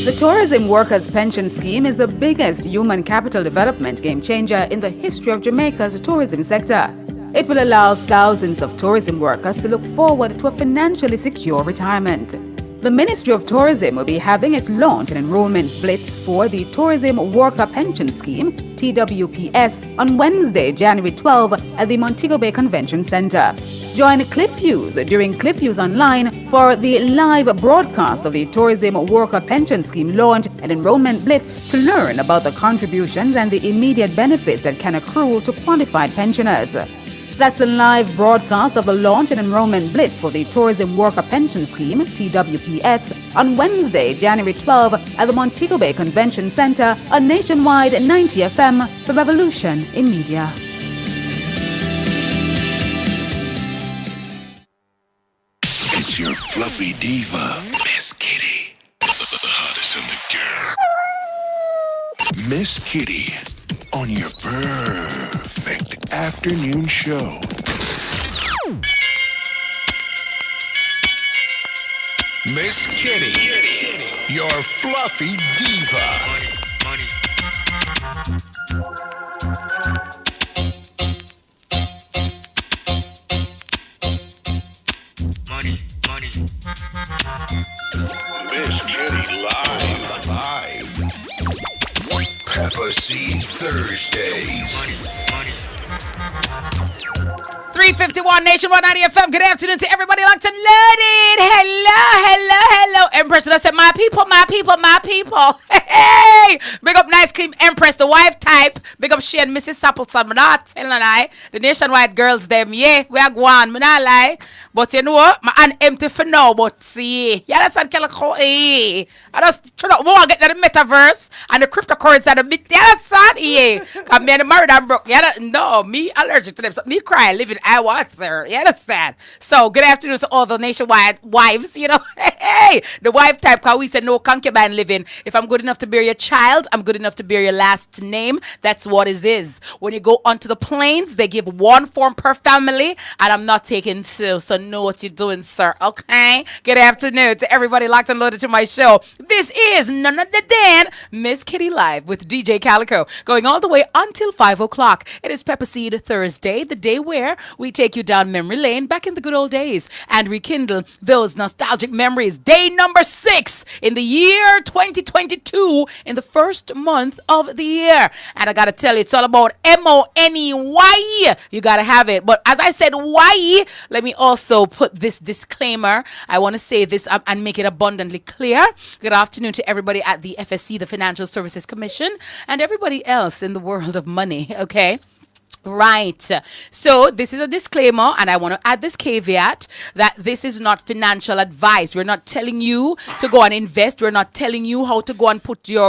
The Tourism Workers Pension Scheme is the biggest human capital development game changer in the history of Jamaica's tourism sector. It will allow thousands of tourism workers to look forward to a financially secure retirement. The Ministry of Tourism will be having its launch and enrollment blitz for the Tourism Worker Pension Scheme, TWPS, on Wednesday, January 12 at the Montego Bay Convention Center. Join Cliff Hughes during Cliff Hughes Online for the live broadcast of the Tourism Worker Pension Scheme launch and enrollment blitz to learn about the contributions and the immediate benefits that can accrue to qualified pensioners. That's the live broadcast of the launch and enrollment blitz for the Tourism Worker Pension Scheme, TWPS, on Wednesday, January 12 at the Montego Bay Convention Center on Nationwide 90 FM, the revolution in media. It's your fluffy diva, Miss Kitty. The hottest in the girl. Miss Kitty on your perfect afternoon show. Miss Kitty, your fluffy diva. Money. Miss Kitty live. Peppa Seed Thursdays. 351 Nationwide 90 FM. Good afternoon to everybody locked and loaded. Hello. Empress, I said, my people. Hey, big up nice clean Empress, the wife type. Big up she and Mrs. Sappleton. I'm not telling I. The Nationwide girls, them, yeah, we are going. I'm not lie. But you know what? My hand empty for now, but see. Yeah, that's Calico. I just try to more get to the metaverse and the cryptocurrency and the bit. Yeah, that's yeah. Because me and the married and broke. Yeah, no, me allergic to them. So me cry, living I want, sir. You understand? So, good afternoon to all the Nationwide wives, you know. Hey, the wife type, because we said no concubine living. If I'm good enough to bear your child, I'm good enough to bear your last name. That's what it is. When you go onto the planes, they give one form per family, and I'm not taking two. So, know what you're doing, sir. Okay? Good afternoon to everybody locked and loaded to my show. This is none other than Miss Kitty Live with DJ Calico, going all the way until 5 o'clock. It is Peppa Seed Thursday, the day where we take you down memory lane back in the good old days and rekindle those nostalgic memories. Day number 6 in the year 2022, in the first month of the year. And I gotta tell you, it's all about MONEY. You gotta have it. But as I said, why? Let me also put this disclaimer. I want to say this and make it abundantly clear. Good afternoon to everybody at the FSC, the Financial Services Commission, and everybody else in the world of money, okay? Right. So this is a disclaimer, and I want to add this caveat that this is not financial advice. We're not telling you to go and invest. We're not telling you how to go and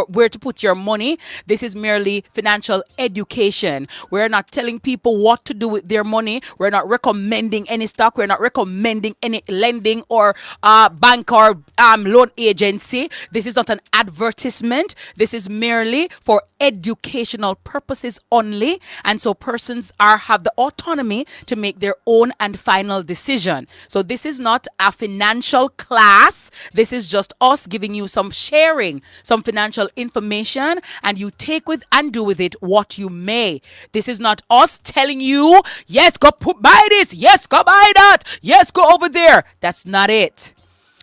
where to put your money. This is merely financial education. We're not telling people what to do with their money. We're not recommending any stock. We're not recommending any lending or bank or loan agency. This is not an advertisement. This is merely for educational purposes only, and so persons have the autonomy to make their own and final decision. So this is not a financial class. This is just us giving you some financial information, and you take with and do with it what you may. This is not us telling you, yes, go buy this, yes, go buy that, yes, go over there. That's not it.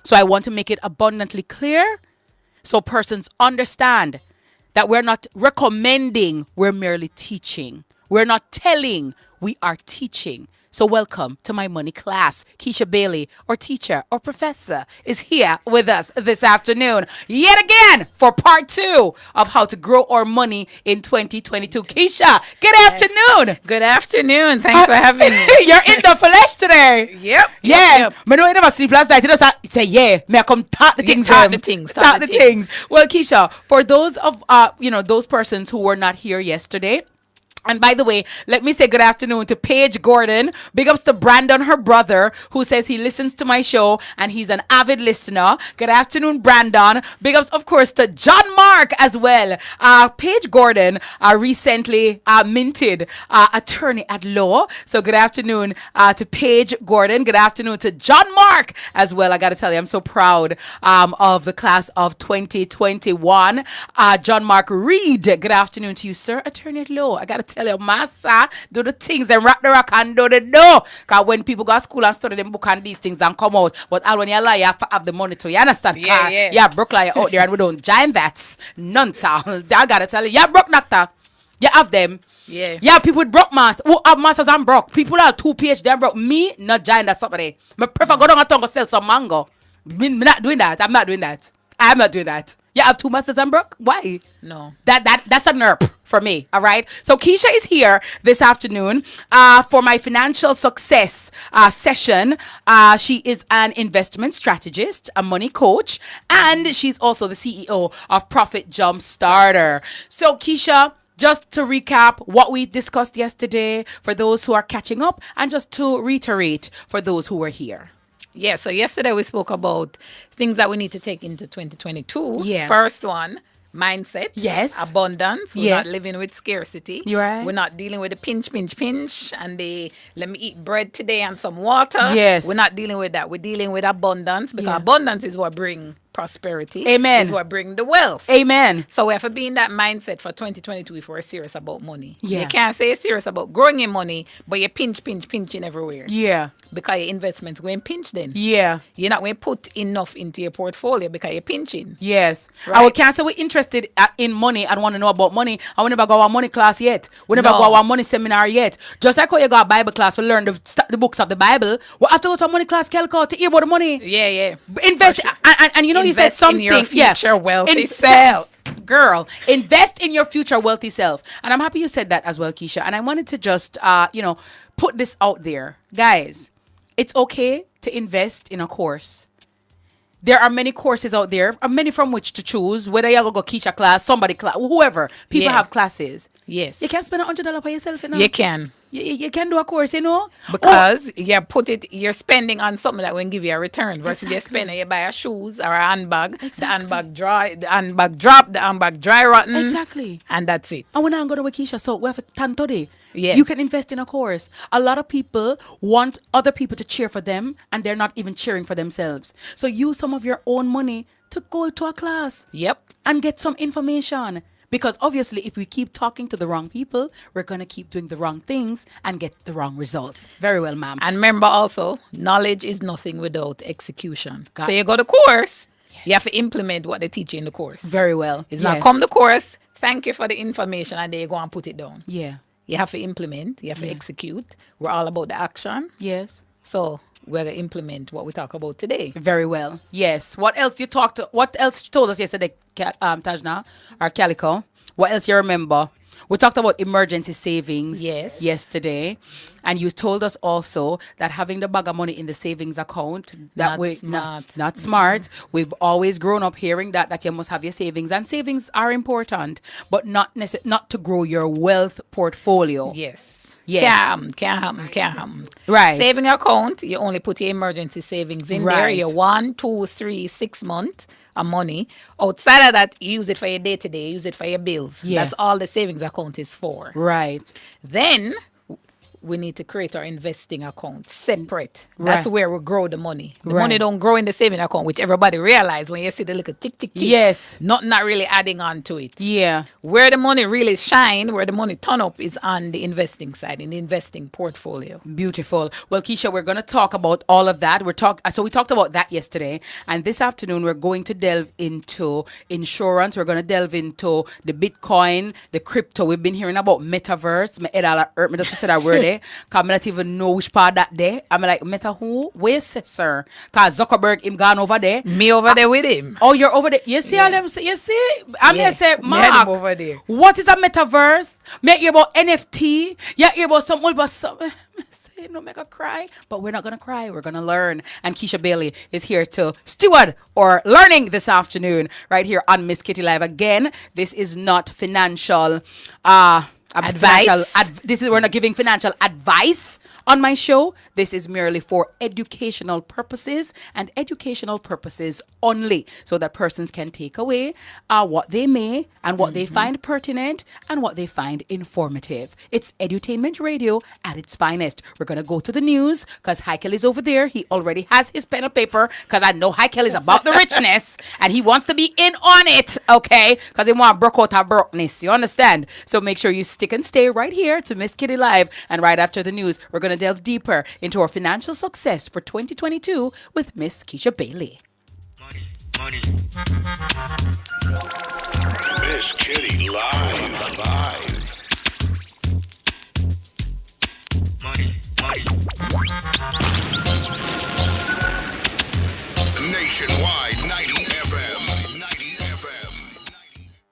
So I want to make it abundantly clear so persons understand that we're not recommending, we're merely teaching. We're not telling, we are teaching. So welcome to my money class. Keisha Bailey, or teacher or professor, is here with us this afternoon, yet again, for part 2 of how to grow our money in 2022. Keisha, good afternoon. Good afternoon. Thanks for having me. You're in the flesh today. Yep. Yeah. I know you never sleep last night. You just say, yeah, may I come start the things. Start the things. Well, Keisha, for those of those persons who were not here yesterday. And by the way, let me say good afternoon to Paige Gordon. Big ups to Brandon, her brother, who says he listens to my show and he's an avid listener. Good afternoon, Brandon. Big ups, of course, to John Mark as well. Paige Gordon recently minted attorney at law. So good afternoon to Paige Gordon. Good afternoon to John Mark as well. I got to tell you, I'm so proud of the class of 2021. John Mark Reed, good afternoon to you, sir. Attorney at law. I got to tell you, massa, do the things and rock the rock and do the do. Because when people go to school and study them book and these things and come out, but all when you lie, you have to have the money to. You understand? Yeah. Yeah, broke like out there and we don't giant that. Nonsense. I got to tell you, yeah, broke doctor. You have them. Yeah. Yeah, people with broke masters who have masters and broke. People are 2 PhD and broke. Me, not giant that somebody. I prefer go down and tongue sell some mango. Me not doing that. I'm not doing that. You have 2 masters and broke? Why? No. That's a nerp for me. All right. So Keisha is here this afternoon for my financial success session. She is an investment strategist, a money coach, and she's also the CEO of Profit Jump Starter. So Keisha, just to recap what we discussed yesterday for those who are catching up, and just to reiterate for those who were here. Yeah, so yesterday we spoke about things that we need to take into 2022. Yeah. First one, mindset. Yes. Abundance. We're not living with scarcity. You're right. We're not dealing with the pinch, and the let me eat bread today and some water. Yes. We're not dealing with that. We're dealing with abundance, because abundance is what brings prosperity. Amen. Is what bring the wealth. Amen. So we have to be in that mindset for 2022 if we're serious about money. Yeah. You can't say you're serious about growing your money, but you're pinching everywhere. Yeah. Because your investments going pinch then. Yeah. You're not going to put enough into your portfolio because you're pinching. Yes. Right. Our cancer, we're interested in money and want to know about money. I will never go our money class yet. We never No. go our money seminar yet. Just like how you go a Bible class to learn the books of the Bible, we have to go to a money class, Kelco, to hear about the money. Yeah. Invest. And you know, you said Invest something. in your future wealthy self. Girl, invest in your future wealthy self. And I'm happy you said that as well, Keisha. And I wanted to just, put this out there. Guys, it's okay to invest in a course. There are many courses out there, many from which to choose, whether you're going to go Keisha class, somebody class, whoever. People have classes. Yes. You can't spend $100 for yourself, you know? You can. You can do a course, you know? Because you're spending on something that will give you a return versus you're spending, you buy a shoes or a handbag, the handbag dry, the handbag drop, the handbag dry rotten. Exactly. And that's it. And when I go to Keisha, so we have a tan today. Yeah. You can invest in a course. A lot of people want other people to cheer for them, and they're not even cheering for themselves. So use some of your own money to go to a class. Yep. And get some information. Because obviously, if we keep talking to the wrong people, we're going to keep doing the wrong things and get the wrong results. Very well, ma'am. And remember also, knowledge is nothing without execution. So you go to course, you have to implement what they teach you in the course. Very well. It's not come to course, thank you for the information, and then you go and put it down. Yeah. You have to implement, you have to execute. We're all about the action. Yes. So we're going to implement what we talk about today. Very well. Yes. What else you told us yesterday, Tajna or Calico? What else you remember? We talked about emergency savings yesterday. And you told us also that having the bag of money in the savings account, not smart. We've always grown up hearing that you must have your savings. And savings are important, but not to grow your wealth portfolio. Yes. Yes. Can't happen. Right. Saving account, you only put your emergency savings in there. Your 1, 2, 3, 6 month of money. Outside of that, you use it for your day-to-day, use it for your bills. Yeah. That's all the savings account is for. Right. Then we need to create our investing account separate. That's where we grow the money. The money don't grow in the saving account, which everybody realize when you see the little tick, tick, tick. Yes. Not really adding on to it. Yeah. Where the money really shine, where the money turn up is on the investing side, in the investing portfolio. Beautiful. Well, Keisha, we're going to talk about all of that. So we talked about that yesterday. And this afternoon, we're going to delve into insurance. We're going to delve into the Bitcoin, the crypto. We've been hearing about metaverse. My head all hurt me just to say that word. Because I don't even know which part that day. I'm like, Meta who? Where's sir? Because Zuckerberg, him gone over there. Me over there with him. Oh, you're over there. You see all them say, you see? I'm going to say, Mark, over there. What is a metaverse? Me hear about NFT. You hear about some say no make a cry. But we're not going to cry. We're going to learn. And Keisha Bailey is here to steward or learning this afternoon right here on Miss Kitty Live. Again, this is not financial advice. We're not giving financial advice on my show. This is merely for educational purposes and educational purposes only, so that persons can take away what they may and what they find pertinent and what they find informative. It's edutainment radio at its finest. We're going to go to the news because Heikel is over there. He already has his pen and paper because I know Heikel is about the richness and he wants to be in on it, okay? Because he want to broke out our brokenness, you understand? So make sure you stick and stay right here to Miss Kitty Live, and right after the news, we're going to delve deeper into our financial success for 2022 with Miss Keisha Bailey. Money. Miss Kitty Live. Money. Nationwide 90 FM.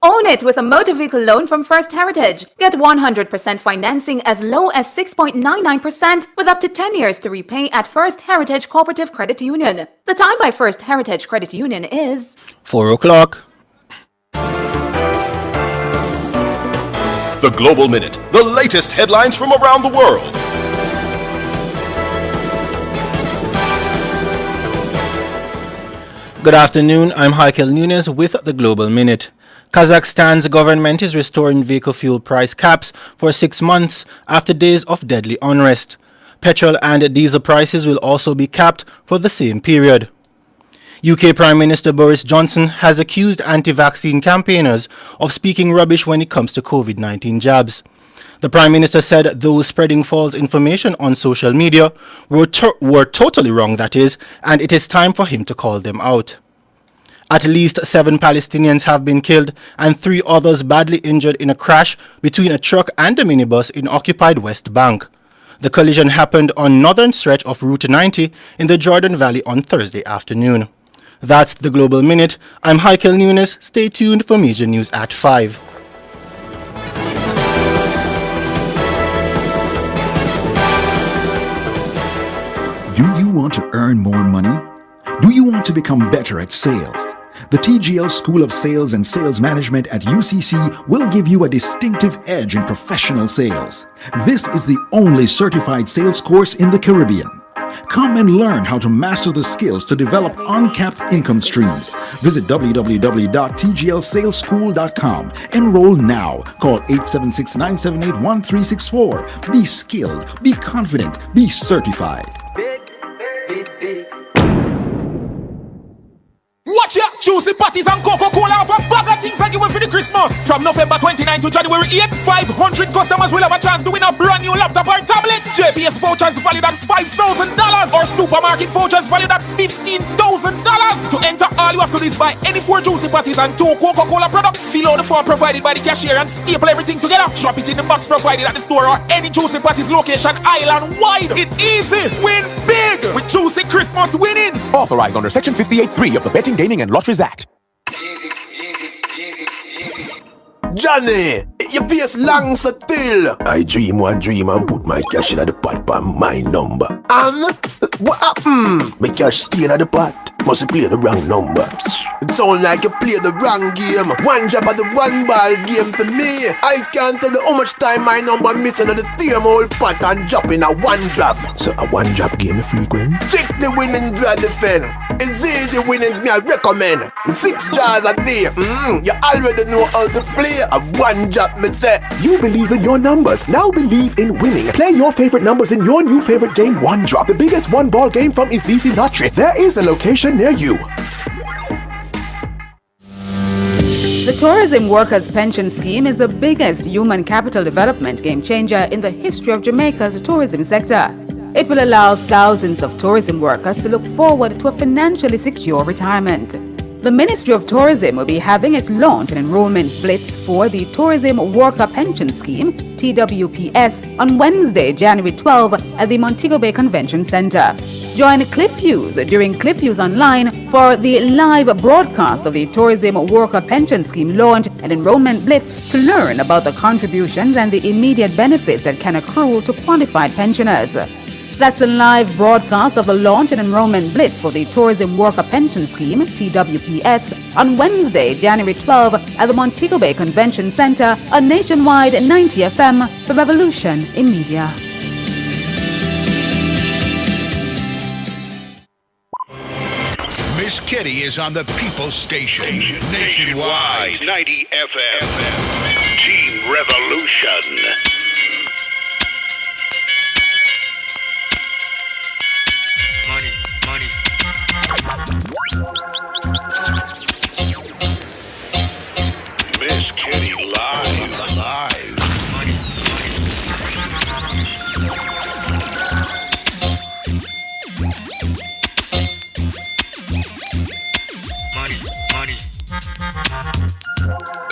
Own it with a motor vehicle loan from First Heritage. Get 100% financing as low as 6.99% with up to 10 years to repay at First Heritage Cooperative Credit Union. The time by First Heritage Credit Union is 4 o'clock. The Global Minute, the latest headlines from around the world. Good afternoon, I'm Heikel Nunes with the Global Minute. Kazakhstan's government is restoring vehicle fuel price caps for 6 months after days of deadly unrest. Petrol and diesel prices will also be capped for the same period. UK Prime Minister Boris Johnson has accused anti-vaccine campaigners of speaking rubbish when it comes to COVID-19 jabs. The Prime Minister said those spreading false information on social media were totally wrong, that is, and it is time for him to call them out. At least 7 Palestinians have been killed and 3 others badly injured in a crash between a truck and a minibus in occupied West Bank. The collision happened on northern stretch of Route 90 in the Jordan Valley on Thursday afternoon. That's the Global Minute. I'm Heikel Nunes. Stay tuned for Media News at 5. Do you want to earn more money? Do you want to become better at sales? The TGL School of Sales and Sales Management at UCC will give you a distinctive edge in professional sales. This is the only certified sales course in the Caribbean. Come and learn how to master the skills to develop uncapped income streams. Visit www.tglsaleschool.com. Enroll now. Call 876-978-1364. Be skilled, be confident, be certified. Watch ya! Juicy patties and Coca-Cola for bag of things I give for the Christmas. From November 29 to January 8, 500 customers will have a chance to win a brand new laptop or tablet. JPS vouchers valued at $5,000 or supermarket vouchers valued at $15,000. To enter, all you have to do is buy any 4 Juicy patties and 2 Coca-Cola products. Fill out the form provided by the cashier and staple everything together. Drop it in the box provided at the store or any Juicy patties location island-wide. It's easy. Win big with Juicy Christmas winnings. Authorized under Section 58.3 of the Betting, Gaming and Lotteries Act. Johnny, your face long so still. I dream one dream and put my cash in the pot by my number. And what happened? My cash stay in the pot. Must you play the wrong number? It sound like you play the wrong game. One drop of the one ball game for me. I can't tell you how much time my number missing on the same old pot and drop in a one drop. So a one drop game is frequent. Check the winnings I defend. It's easy winnings me I recommend. 6 jars a day. You already know how to play. A one drop me say. You believe in your numbers. Now believe in winning. Play your favorite numbers in your new favorite game, One Drop, the biggest one ball game from Easy Lottery. There is a location near you. The Tourism Workers Pension Scheme is the biggest human capital development game changer in the history of Jamaica's tourism sector. It will allow thousands of tourism workers to look forward to a financially secure retirement. The Ministry of Tourism will be having its launch and enrollment blitz for the Tourism Worker Pension Scheme, TWPS, on Wednesday, January 12 at the Montego Bay Convention Center. Join Cliff Hughes during Cliff Hughes Online for the live broadcast of the Tourism Worker Pension Scheme launch and enrollment blitz to learn about the contributions and the immediate benefits that can accrue to qualified pensioners. That's the live broadcast of the launch and enrollment blitz for the Tourism Worker Pension Scheme, TWPS, on Wednesday, January 12 at the Montego Bay Convention Center on Nationwide 90 FM, the revolution in media. Miss Kitty is on the People's Station. Nationwide 90 FM. Team Revolution. Miss Kitty live.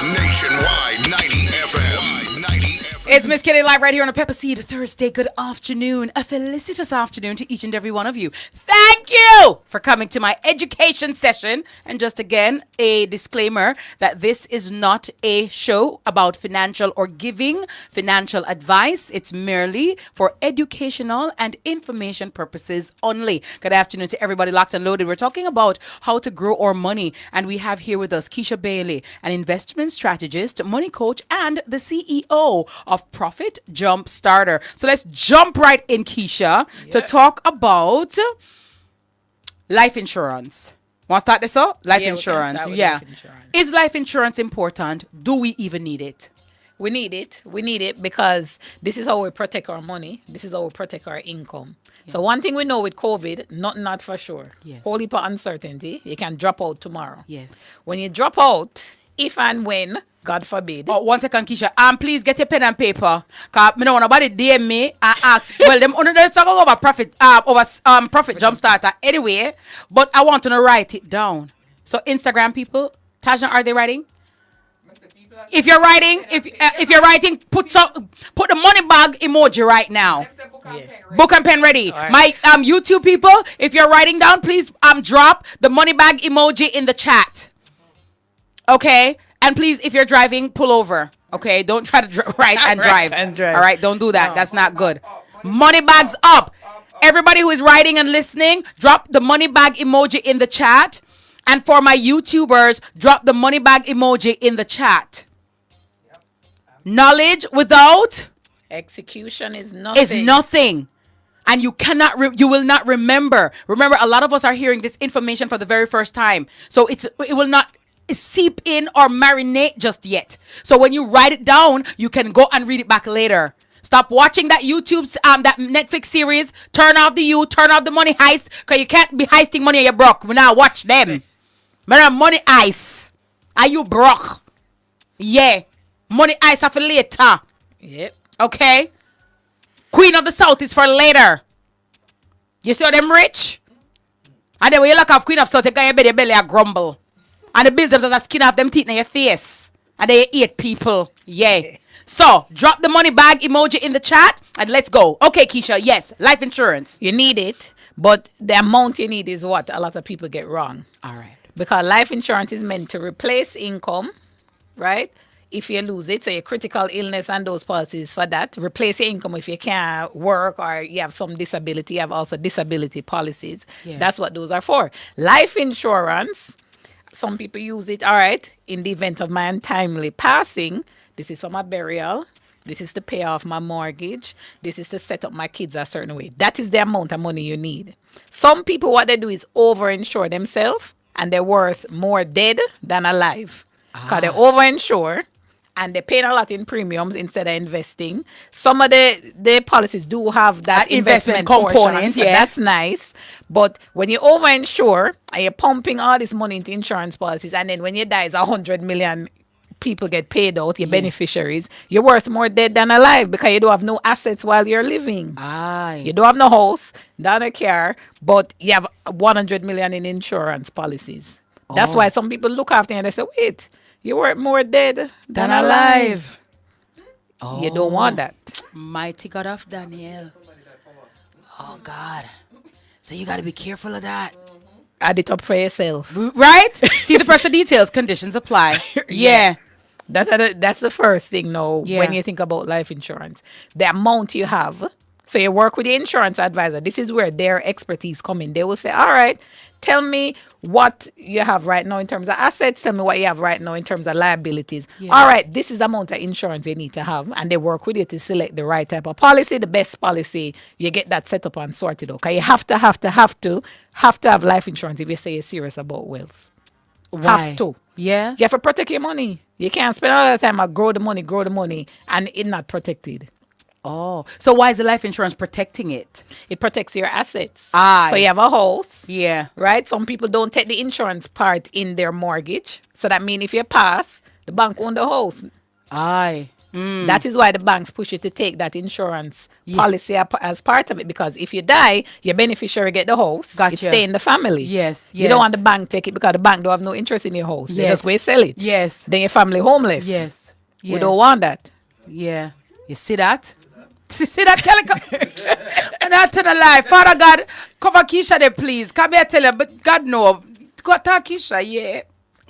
Nationwide 90 FM. It's Miss Kitty live right here on a Pepper Seed Thursday. Good afternoon. A felicitous afternoon to each and every one of you. Thank you for coming to my education session. And just again, a disclaimer that this is not a show about financial or giving financial advice. It's merely for educational and information purposes only. Good afternoon to everybody locked and loaded. We're talking about how to grow our money. And we have here with us Keisha Bailey, an investment strategist, money coach, and the CEO of Profit Jump Starter. So let's jump right in, Keisha, to talk about life insurance. Want to start this up? Life insurance. Life insurance. Is life insurance important? Do we even need it? We need it. We need it because this is how we protect our money. This is how we protect our income. So one thing we know with COVID, not for sure. Yes. Whole heap of uncertainty. You can drop out tomorrow. Yes. When you drop out, if and when, God forbid. Oh, 1 second, Keisha. Please get your pen and paper. Cause me don't want nobody DM me and ask. Well, them under there talk over profit Jumpstarter anyway. But I want to write it down. So Instagram people, Tajna, are they writing? If you're writing, if you're writing, put the money bag emoji right now. Book and pen ready. Right. My YouTube people, if you're writing down, please drop the money bag emoji in the chat. Okay, and please, if you're driving, pull over. Okay, don't try to write and drive. All right, don't do that. That's not good. Money bags up. Everybody who is writing and listening, drop the money bag emoji in the chat. And for my YouTubers, drop the money bag emoji in the chat. Knowledge without execution is nothing. Is nothing. And you cannot, you will not remember. Remember, a lot of us are hearing this information for the very first time. So it will not seep in or marinate just yet. So when you write it down, you can go and read it back later. Stop watching that that Netflix series. Turn off the money heist, because you can't be heisting money and you're broke. We now watch them. Money heist. Are you broke? Yeah. Money heist are for later. Yep. Okay? Queen of the South is for later. You see how them rich? And then when you look off Queen of South, you got your belly a grumble. And the bills them just skin off them teeth in your face. And then you eat people. Yeah. So, drop the money bag emoji in the chat and let's go. Okay, Keisha, yes, life insurance. You need it, but the amount you need is what a lot of people get wrong. All right. Because life insurance is meant to replace income, right? If you lose it, so your critical illness and those policies for that. Replace your income if you can't work or you have some disability. You have also disability policies. Yeah. That's what those are for. Life insurance, some people use it, all right, in the event of my untimely passing. This is for my burial. This is to pay off my mortgage. This is to set up my kids a certain way. That is the amount of money you need. Some people, what they do is over-insure themselves, and they're worth more dead than alive. Because they over-insure, and they're paying a lot in premiums instead of investing. Some of the policies do have that investment component. Yeah. So that's nice. But when you over-insure, and you're pumping all this money into insurance policies, and then when you die, it's 100 million people get paid out, your beneficiaries, you're worth more dead than alive because you don't have no assets while you're living. You don't have no house, not a car, but you have 100 million in insurance policies. That's why some people look after you and they say, wait, you're worth more dead than alive. You don't want that. Mighty God of Daniel. Oh, God. So you got to be careful of that. Add it up for yourself. Right? See the personal details. Conditions apply. Yeah. That's the first thing now when you think about life insurance. The amount you have. So you work with the insurance advisor. This is where their expertise come in. They will say, all right, tell me what you have right now in terms of assets. Tell me what you have right now in terms of liabilities. Yeah. All right, this is the amount of insurance you need to have. And they work with you to select the right type of policy, the best policy. You get that set up and sorted out. Because you have to have life insurance if you say you're serious about wealth. Why? Have to. Yeah. You have to protect your money. You can't spend all the time and grow the money, and it's not protected. Oh, so why is the life insurance protecting it? It protects your assets. So you have a house. Yeah. Right? Some people don't take the insurance part in their mortgage. So that means if you pass, the bank owns the house. That is why the banks push you to take that insurance policy as part of it. Because if you die, your beneficiary get the house. Gotcha. It stay in the family. Yes. You don't want the bank take it because the bank don't have no interest in your house. They Yes. just go sell it. Yes. Then your family homeless. Yes. We don't want that. Yeah. You see that? See that, Kelly? And I tell a lie. Father God, cover Keisha there, please. Come here, tell her, but God no. Go tell Keisha, yeah.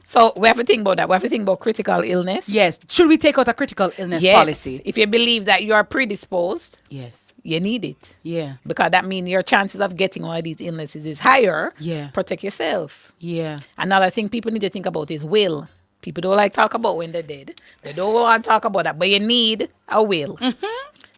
So we have to think about that. We have to think about critical illness. Yes. Should we take out a critical illness policy? If you believe that you are predisposed, yes, you need it. Yeah. Because that means your chances of getting one of these illnesses is higher. Yeah. Protect yourself. Yeah. Another thing people need to think about is will. People don't like talk about when they're dead. They don't want to talk about that. But you need a will.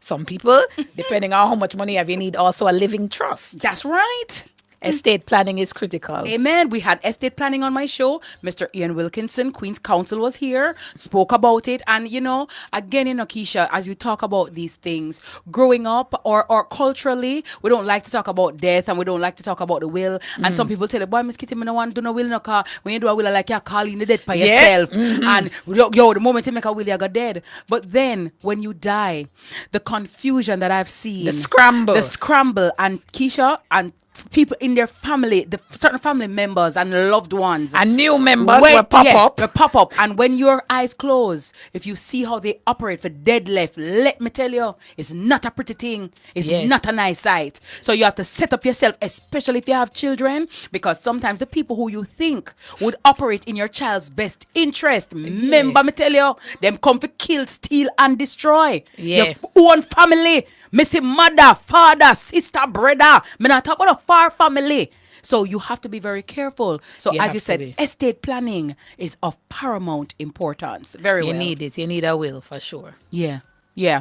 Some people, depending on how much money you have, you need also a living trust. That's right. Estate planning is critical. Amen. We had estate planning on my show. Mr. Ian Wilkinson, Queen's Counsel, was here, spoke about it. And, again, Keisha, as you talk about these things, growing up or culturally, we don't like to talk about death and we don't like to talk about the will. And some people tell, boy, Miss Kitty, I don't want to do no will, no car. When you do a will, like you're calling the dead by yourself. And, the moment you make a will, you got dead. But then, when you die, the confusion that I've seen. The scramble. And Keisha and people in their family, the certain family members and loved ones, and new members will pop up. And when your eyes close, if you see how they operate for dead left, let me tell you, it's not a pretty thing. It's not a nice sight. So you have to set up yourself, especially if you have children, because sometimes the people who you think would operate in your child's best interest, remember me tell you, them come to kill, steal, and destroy your own family. Missing mother, father, sister, brother. Me not talk about a far family. So you have to be very careful. So as you said, estate planning is of paramount importance. You need it. You need a will for sure. Yeah.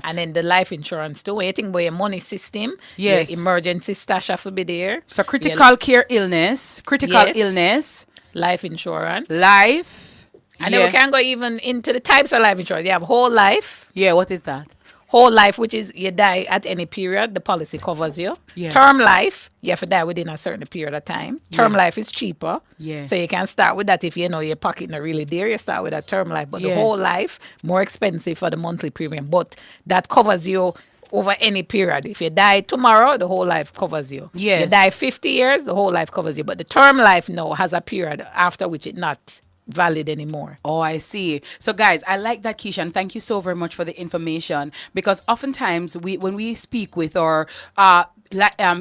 And then the life insurance too. When you think about your money system, your emergency stash have to be there. So critical illness, life insurance. And then we can go even into the types of life insurance. You have whole life. Yeah, what is that? Whole life, which is you die at any period, the policy covers you. Yeah. Term life, you have to die within a certain period of time. Term life is cheaper. Yeah. So you can start with that if you know your pocket not really there. You start with a term life. But the whole life, more expensive for the monthly premium. But that covers you over any period. If you die tomorrow, the whole life covers you. Yes. You die 50 years, the whole life covers you. But the term life now has a period after which it not valid anymore. Oh, I see. So guys, I like that, Keisha, and thank you so very much for the information, because oftentimes when we speak with our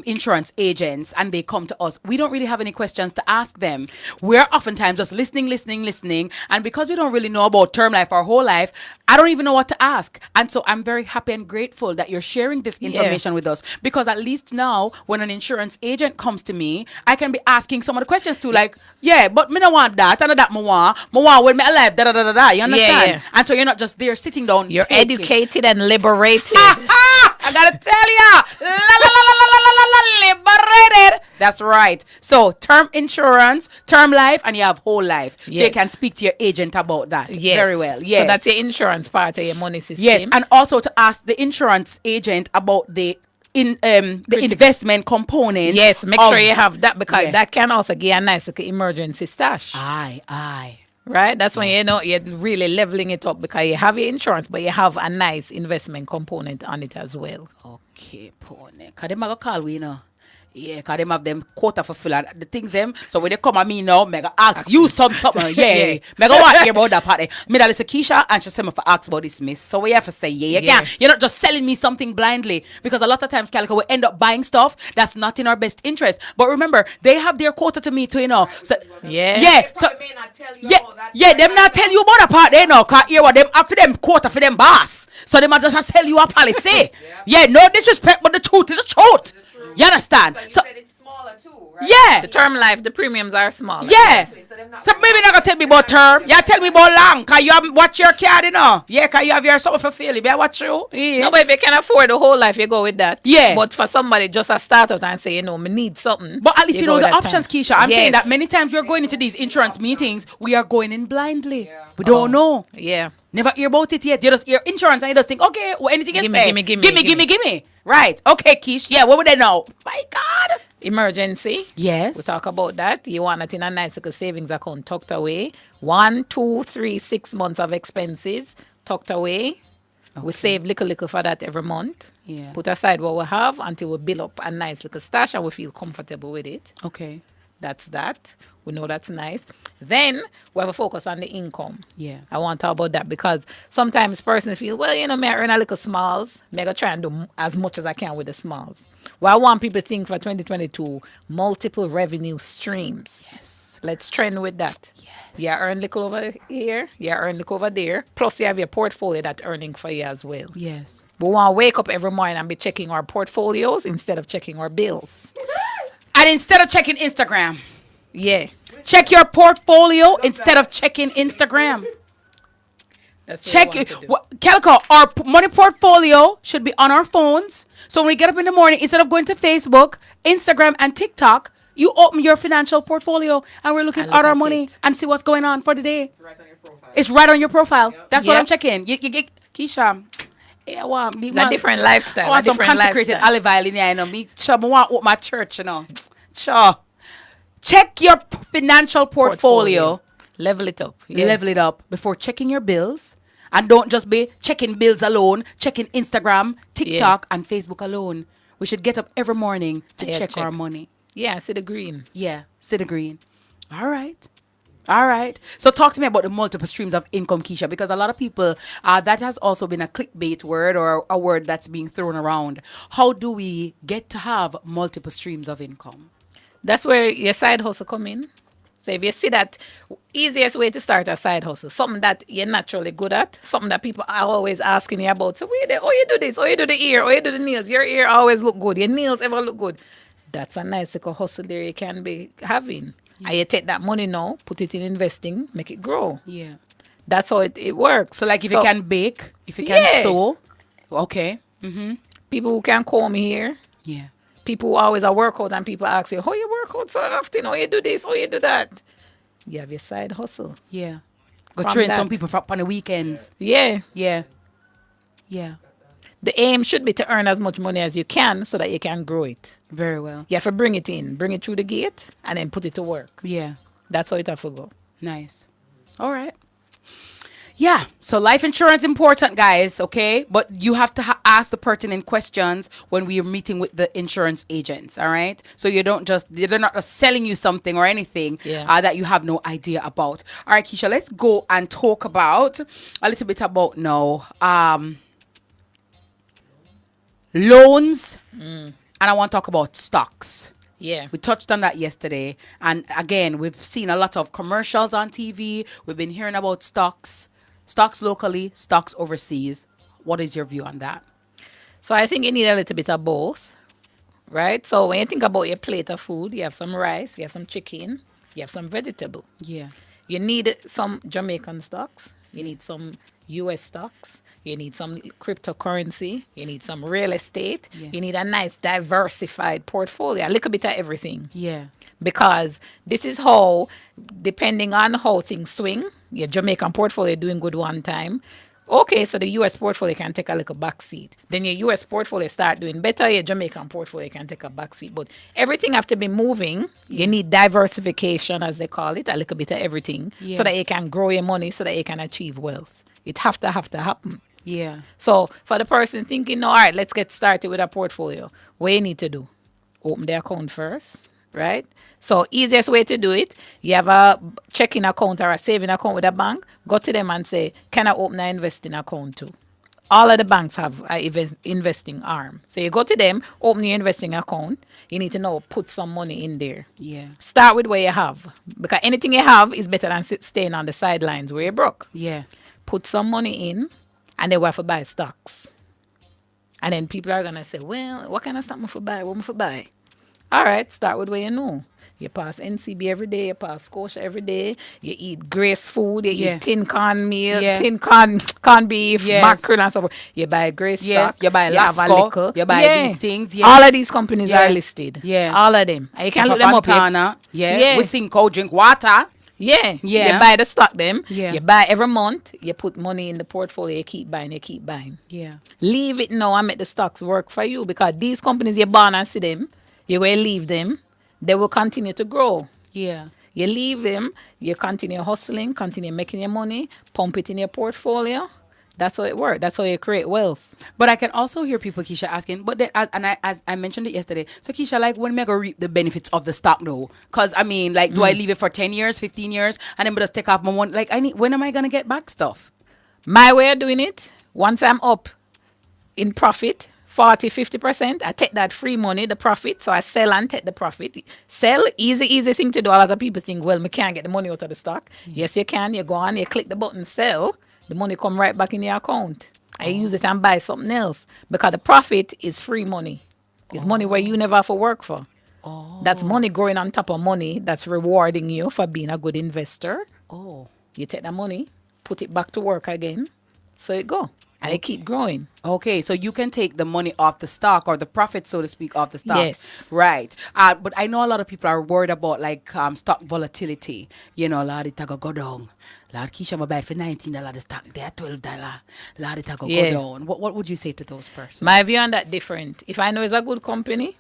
insurance agents and they come to us, we don't really have any questions to ask them. We're oftentimes just listening, and because we don't really know about term life or whole life, I don't even know what to ask. And so I'm very happy and grateful that you're sharing this information with us, because at least now when an insurance agent comes to me, I can be asking some of the questions too, like, but me no want that, and that me want when me alive, da. You understand? And so you're not just there sitting down. You're educated and liberated. I gotta tell ya, liberated. That's right. So term insurance, term life, and you have whole life. So you can speak to your agent about that. Yes. Very well. Yes. So that's your insurance part of your money system. Yes, and also to ask the insurance agent about the investment component. Yes, make sure you have that, because that can also give a nice emergency stash. Aye. Right? That's when you're really leveling it up, because you have your insurance, but you have a nice investment component on it as well. Okay, pony. Because they might call we, Yeah, because them have them quota for fill and the things them. So when they come at me now, mega ask you something. Yeah. Mega want to hear about that party. Me that listen Keisha and she said me for ask about this, miss. So we have to say, you can't. You're not just selling me something blindly. Because a lot of times, Calico, we end up buying stuff that's not in our best interest. But remember, they have their quota to me too, So, So, them not tell you about the part they know. Because hear what them after them quota for them boss. So they might just tell you a policy. No disrespect, but the truth is the truth. You understand? So it's smaller too, right? Yeah. The term life, the premiums are smaller. Yes. So maybe not gonna tell me about term. Yeah, tell me about long. Cause you have watch your card, Yeah, cause you have your something for failure. Yeah, watch you. Yeah. No, but if you can afford the whole life, you go with that. Yeah. But for somebody just a start out and say, me need something. But at least you know the options, Keisha. I'm saying that many times we're going into these insurance meetings, we are going in blindly. We don't know. Yeah. Never hear about it yet. You just hear insurance and you just think, okay, well, anything you say. Gimme. Right. Okay, Keish. Yeah, what would they know? My God. Emergency. Yes. We talk about that. You want it in a nice little savings account tucked away. 1, 2, 3, 6 months of expenses tucked away. Okay. We save little for that every month. Yeah. Put aside what we have until we build up a nice little stash and we feel comfortable with it. Okay. That's that. We know that's nice. Then we have a focus on the income. Yeah. I want to talk about that because sometimes persons feel, me I earn a little smalls. Me I try and do as much as I can with the smalls. Well, I want people to think for 2022, multiple revenue streams. Yes. Let's trend with that. Yes. You earn little over here, you earn little over there. Plus you have your portfolio that's earning for you as well. Yes. We want to wake up every morning and be checking our portfolios instead of checking our bills. And instead of checking Instagram. Yeah. Check your portfolio instead of checking Instagram. Check it. Calico, our money portfolio should be on our phones. So when we get up in the morning, instead of going to Facebook, Instagram, and TikTok, You open your financial portfolio and we're looking And at look our at money it. and see what's going on for the day. It's right on your profile. That's what Yep. I'm checking. You get Keisha. I want It's a different lifestyle. I want a some different consecrated lifestyle. olive oil in here, you know. Me, sure, I want my church, you know. Sure. Check your financial portfolio. Level it up. Yeah. Level it up before checking your bills. And don't just be checking bills alone, checking Instagram, TikTok, and Facebook alone. We should get up every morning to Yeah, check our money. Yeah, see the green. Yeah, see the green. All right. All right. So talk to me about the multiple streams of income, Keisha, because a lot of people, that has also been a clickbait word or a word that's being thrown around. How do we get to have multiple streams of income? That's where your side hustle come in. So if you see that easiest way to start a side hustle, something that you're naturally good at, something that people are always asking you about. So you do this, or you do the ear, or you do the nails. Your ear always look good. Your nails ever look good. That's a nice little hustle there you can be having. And you take that money now, put it in investing, make it grow. Yeah. That's how it works. So like if you can bake, if you can sew, okay. Mm-hmm. People who can comb hair. Yeah. People who always work out and people ask you, how you work out so often? How you do this? How you do that? You have your side hustle. Yeah. Go From train that. some people on the weekends. Yeah. Yeah. Yeah. The aim should be to earn as much money as you can so that you can grow it. Very well. You have to bring it in, bring it through the gate, and then put it to work. Yeah. That's how it have to go. Nice. All right. Yeah. So life insurance important, guys. Okay, but you have to ask the pertinent questions when we are meeting with the insurance agents. All right. So they're not just selling you something or anything that you have no idea about. All right, Keisha. Let's go and talk about a little bit about now loans, and I want to talk about stocks. Yeah. We touched on that yesterday. And again, we've seen a lot of commercials on TV. We've been hearing about stocks locally, stocks overseas. What is your view on that? So I think you need a little bit of both, right? So when you think about your plate of food, you have some rice, you have some chicken, you have some vegetable. Yeah. You need some Jamaican stocks. You need some US stocks. You need some cryptocurrency. You need some real estate. Yeah. You need a nice diversified portfolio, a little bit of everything. Yeah. Because this is how, depending on how things swing, your Jamaican portfolio doing good one time. Okay, so the US portfolio can take a little back seat. Then your US portfolio start doing better, your Jamaican portfolio can take a back seat. But everything have to be moving. You need diversification, as they call it, a little bit of everything, so that you can grow your money, so that you can achieve wealth. It have to happen. Yeah. So for the person thinking, no, all right, let's get started with a portfolio, what you need to do? Open the account first, right? So easiest way to do it, you have a checking account or a saving account with a bank, go to them and say, can I open an investing account too? All of the banks have an investing arm. So you go to them, open your investing account. You need to know, put some money in there. Yeah. Start with what you have. Because anything you have is better than staying on the sidelines where you're broke. Yeah. Put some money in, and then we have to buy stocks. And then people are going to say, well, what kind of stock am I for buy? What am I for buy? All right, start with what you know. You pass NCB every day, you pass Scotia every day, you eat Grace food, you eat tin corn meal, tin corn beef, mackerel and so forth. You buy Grace stock. You buy Lasco, you buy these things. Yes. All of these companies are listed. Yeah. All of them. And you can look them up. We sing cow, drink water. Yeah. You buy the stock them. Yeah. You buy every month. You put money in the portfolio. You keep buying. Yeah. Leave it now and make the stocks work for you, because these companies, you're born and see them. You're going to leave them. They will continue to grow. Yeah. You leave them. You continue hustling, continue making your money, pump it in your portfolio. That's how it works. That's how you create wealth. But I can also hear people, Keisha, asking, but then, as I mentioned it yesterday, so Keisha, like, when am I going to reap the benefits of the stock though? Because, I mean, like, do I leave it for 10 years, 15 years, and then just take off my money? Like, when am I going to get back stuff? My way of doing it, once I'm up in profit, 40-50%, I take that free money, the profit, so I sell and take the profit. Sell, easy thing to do. A lot of people think, well, me can't get the money out of the stock. Yes, you can. You go on, you click the button, sell. The money come right back in your account. I use it and buy something else, because the profit is free money. It's money where you never have to work for. That's money growing on top of money that's rewarding you for being a good investor. You take that money, put it back to work again, so it go. and they keep growing. Okay, so you can take the money off the stock or the profit, so to speak, off the stock. Yes. Right. But I know a lot of people are worried about like stock volatility. You know, Lord, it go down. Lord, Keisha, my buy for $19, the stock there $12. Lord, it go down. What would you say to those persons? My view on that different. If I know it's a good company,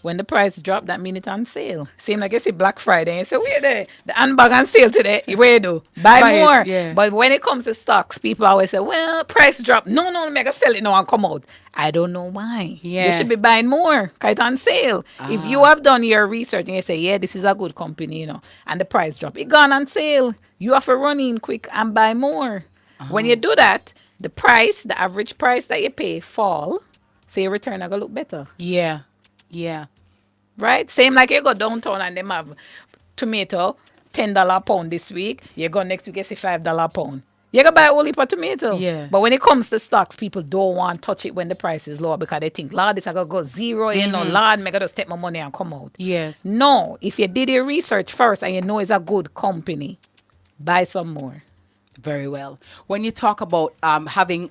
when the price drop, that mean it on sale. Same like you see Black Friday, and you say, where the handbag on sale today? Where do? Buy more. Yeah. But when it comes to stocks, people always say, well, price drop. No, make a sell it now and come out. I don't know why. Yeah. You should be buying more, because it's on sale. If you have done your research and you say, yeah, this is a good company, you know, and the price drop, it gone on sale. You have to run in quick and buy more. When you do that, the price, the average price that you pay fall, so your return are going to look better. Yeah. Yeah. Right? Same like you go downtown and them have tomato, $10 a pound this week. You go next week, you see $5 a pound. You can buy a whole heap of tomato. Yeah. But when it comes to stocks, people don't want to touch it when the price is low because they think, Lord, it's going to go zero, you know, Lord, me just take my money and come out. Yes. No, if you did your research first and you know it's a good company, buy some more. Very well. When you talk about having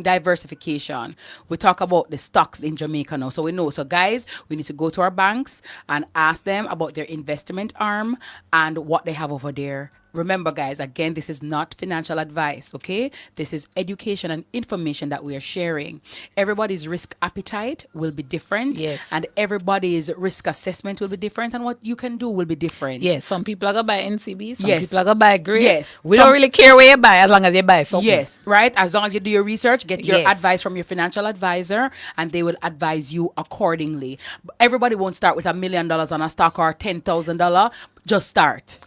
diversification, we talk about the stocks in Jamaica now. So we know. So guys, we need to go to our banks and ask them about their investment arm and what they have over there. Remember, guys, again, this is not financial advice, okay? This is education and information that we are sharing. Everybody's risk appetite will be different. Yes. And everybody's risk assessment will be different, and what you can do will be different. Yes, some people are going to buy NCB, some Yes. people are going to buy Grace. Yes. We don't really care where you buy as long as you buy something. Yes, right? As long as you do your research, get your Yes. advice from your financial advisor, and they will advise you accordingly. Everybody won't start with $1 million on a stock or $10,000. Just start.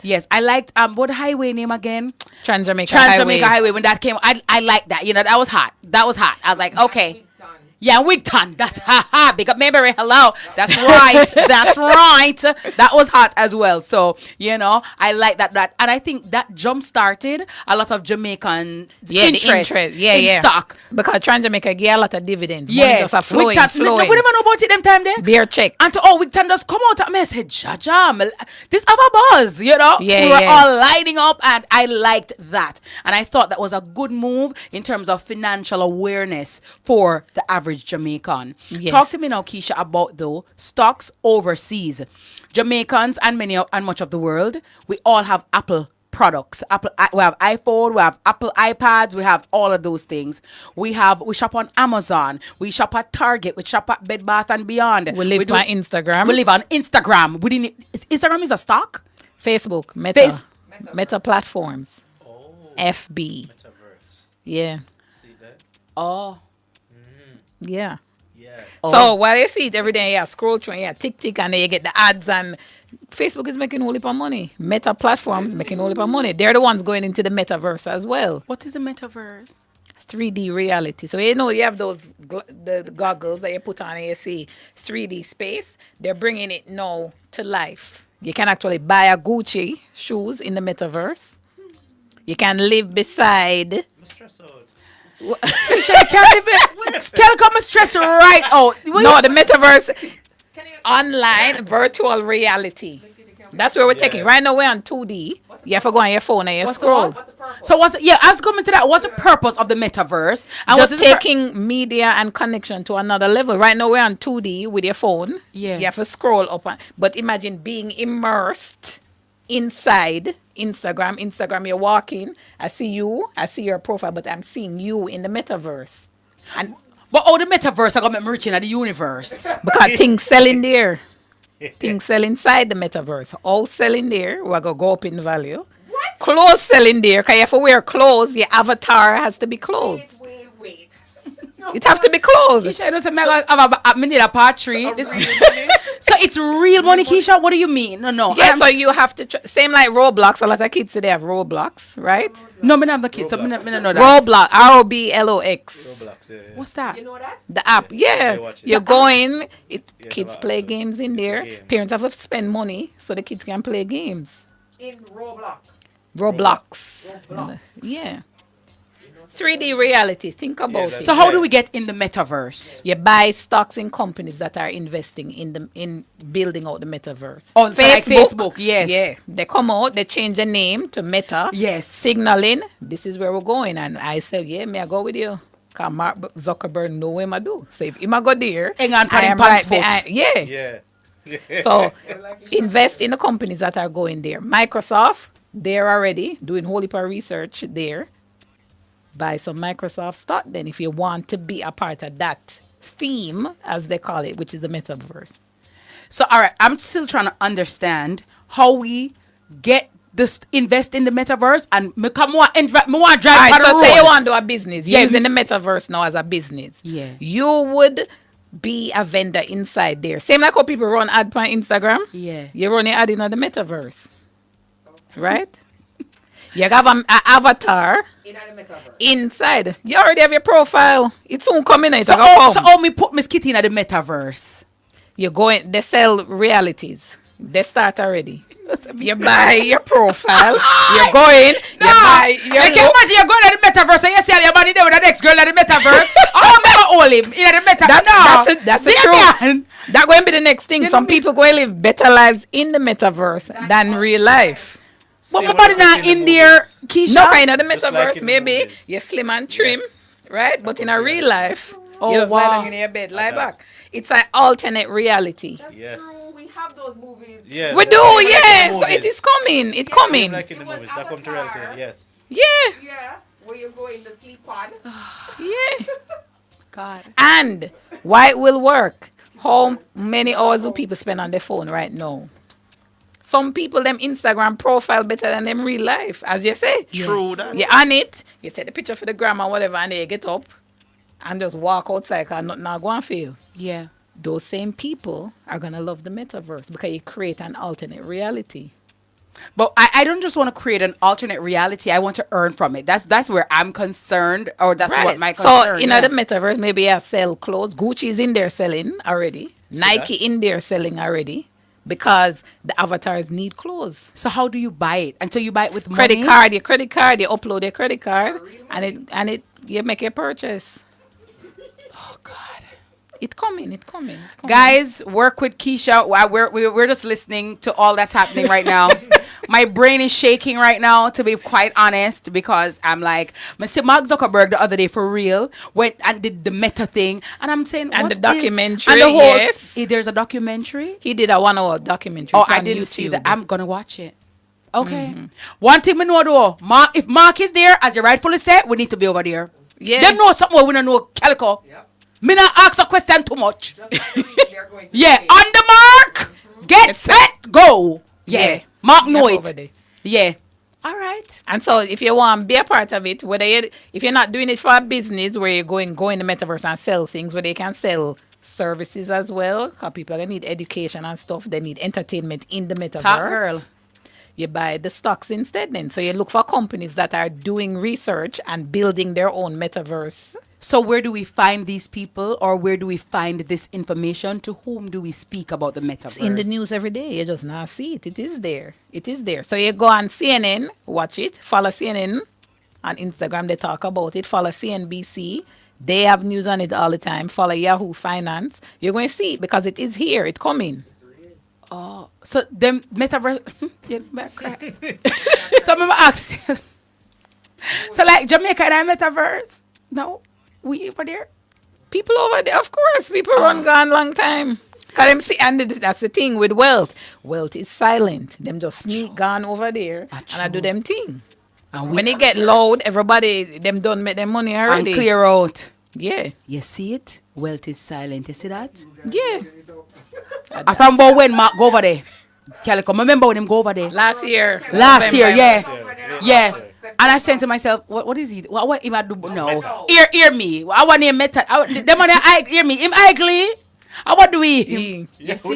Yes, I liked what highway name again? Trans Jamaica Highway. When that came, I liked that. You know, that was hot. I was like, okay. Yeah, Wigton. That's big up Mayberry. Hello. That's right. That's right. That was hot as well. So, you know, I like that. And I think that jump started a lot of Jamaican interest in stock. Because Trans Jamaica get a lot of dividends. Yeah. Money just are flowing. We never know about it them time there. Beer check. And Wigton just come out at me and said, Jaja, this other buzz, you know? Yeah, we were all lighting up, and I liked that. And I thought that was a good move in terms of financial awareness for the average Jamaican. Yes. Talk to me now, Keisha, about though stocks overseas. Jamaicans and much of the world, we all have Apple products. We have iPhone, we have Apple iPads, we have all of those things. We shop on Amazon, we shop at Target, we shop at Bed Bath and Beyond. We live on Instagram. We live on Instagram. Instagram is a stock? Facebook, Meta platforms. FB. Metaverse. Yeah. See that? Oh. Yeah. Yeah. So while you see it every day, scroll through, tick, and then you get the ads, and Facebook is making a whole heap of money. Meta platforms making a whole heap of money. They're the ones going into the metaverse as well. What is a metaverse? 3D reality. So you know you have those the goggles that you put on and you see 3D space. They're bringing it now to life. You can actually buy a Gucci shoes in the metaverse. You can live beside. Can't come and stress right out. No, the metaverse, online virtual reality. That's where we're taking. Right now we're on 2D. You have to go on your phone and you scroll. So I was coming to that. What's the purpose of the metaverse? And just taking media and connection to another level. Right now we're on 2D with your phone. Yeah. You have to scroll up. But imagine being immersed inside Instagram. Instagram, you're walking. I see you. I see your profile, but I'm seeing you in the metaverse. But the metaverse are going to make me rich in the universe. Because things sell in there. Things sell inside the metaverse. All sell in there. We're going to go up in value. What? Clothes sell in there. Because you have to wear clothes. Your avatar has to be clothed. Wait. It have to be clothed. Keisha, I need a part 3. So it's real money, Keisha? What do you mean? No. Yeah, so you have to... same like Roblox. A lot of kids say they have Roblox, right? No, I don't have the kids. So I don't know that. Roblox. ROBLOX. Roblox, yeah. What's that? You know that? The app. Yeah. watch it. You're going... kids about play games in there. game. Parents have to spend money so the kids can play games. In Roblox. Roblox. Yeah. 3D reality. Think about it. So how do we get in the metaverse? You buy stocks in companies that are investing in building out the metaverse. Oh, so like Facebook, yes. Yeah. They come out, they change the name to Meta. Yes. Signaling, this is where we're going. And I said, yeah, may I go with you? Because Mark Zuckerberg know where I do. So if I go there, hang on, I am right behind. Yeah. Yeah. So invest in the companies that are going there. Microsoft, they're already doing whole heap of research there. Buy some Microsoft stock then if you want to be a part of that theme, as they call it, which is the metaverse. So, all right, I'm still trying to understand how we get this invest in the metaverse and me want to drive all right, so say you want to do a business. You're using the metaverse now as a business. Yeah. You would be a vendor inside there. Same like how people run ad on Instagram. Yeah. You run an ad in the metaverse. Right? You have an avatar inside. You already have your profile. It's soon coming out. So how me put Miss Kitty in the metaverse? You're going, they sell realities. They start already. You buy your profile. You're going. No. You buy your I can imagine you're going to the metaverse and you see your body there with the next girl in the metaverse. Oh, never hold him in the metaverse. That's the truth. That's going to be the next thing. Some people going to live better lives in the metaverse than real life. But my body not in there, Keisha. No, kind of the metaverse, maybe you're slim and trim, right? But in a real life, you just lie down in your bed, lie back. It's an alternate reality. Yes. We have those movies. Yeah. We do, yeah. So it is coming. It's coming. Like in the movies, that come to reality. Yes. Yeah. Yeah. Where you go in the sleep pod. Yeah. God. And why it will work? How many hours do people spend on their phone right now? Some people, them Instagram profile better than them real life, as you say. True that. You're on it, you take the picture for the gram or whatever, and then you get up and just walk outside because nothing not going for you. Yeah. Those same people are going to love the metaverse because you create an alternate reality. But I don't just want to create an alternate reality. I want to earn from it. That's where I'm concerned, or that's what my concern. So, in the metaverse, maybe I sell clothes. Gucci is in there selling already. Nike in there selling already. Because the avatars need clothes. So how do you buy it? Until you buy it with credit money? card, you upload your credit card and it you make a purchase. Oh God. It's coming. Guys, work with Keisha. We're just listening to all that's happening right now. My brain is shaking right now, to be quite honest, because I'm like, I see Mark Zuckerberg the other day for real went and did the meta thing, and I'm saying, and what the documentary, and the whole, yes, there's a documentary. He did a 1 hour documentary. Oh, I didn't see that. I'm gonna watch it. Okay. One thing we know though, if Mark is there, as you rightfully said, we need to be over there. Yeah. Them know something we don't know, Calico. Yep. Me not ask a question too much. Yeah, on the mark, get set, go. Yeah. Mark know it. Yeah. All right. And so if you want to be a part of it, if you're not doing it for a business where you're go in the metaverse and sell things, where they can sell services as well, because people are going to need education and stuff. They need entertainment in the metaverse. Top girl. You buy the stocks instead then. So you look for companies that are doing research and building their own metaverse. So where do we find these people, or where do we find this information? To whom do we speak about the metaverse? It's in the news every day. You just not see it. It is there. It is there. So you go on CNN, watch it. Follow CNN on Instagram. They talk about it. Follow CNBC. They have news on it all the time. Follow Yahoo Finance. You're going to see it because it is here. It's coming. Oh, so them metaverse. Some of them ask. So like Jamaica and metaverse? No. We over there? People over there, of course. People run gone long time. Cause them see, and that's the thing with wealth. Wealth is silent. Them just sneak gone over there and I do them thing. And when they get loud, everybody them don't make their money already. And clear out. Yeah. You see it? Wealth is silent. You see that? Yeah. I from when Mark go over there. Calico, remember when him go over there? Last year, yeah. Yeah. And I said to myself, what is he? What him I do? No. Hear me. I want him meta. Them on the hear me. Him ugly. I what do we? You see?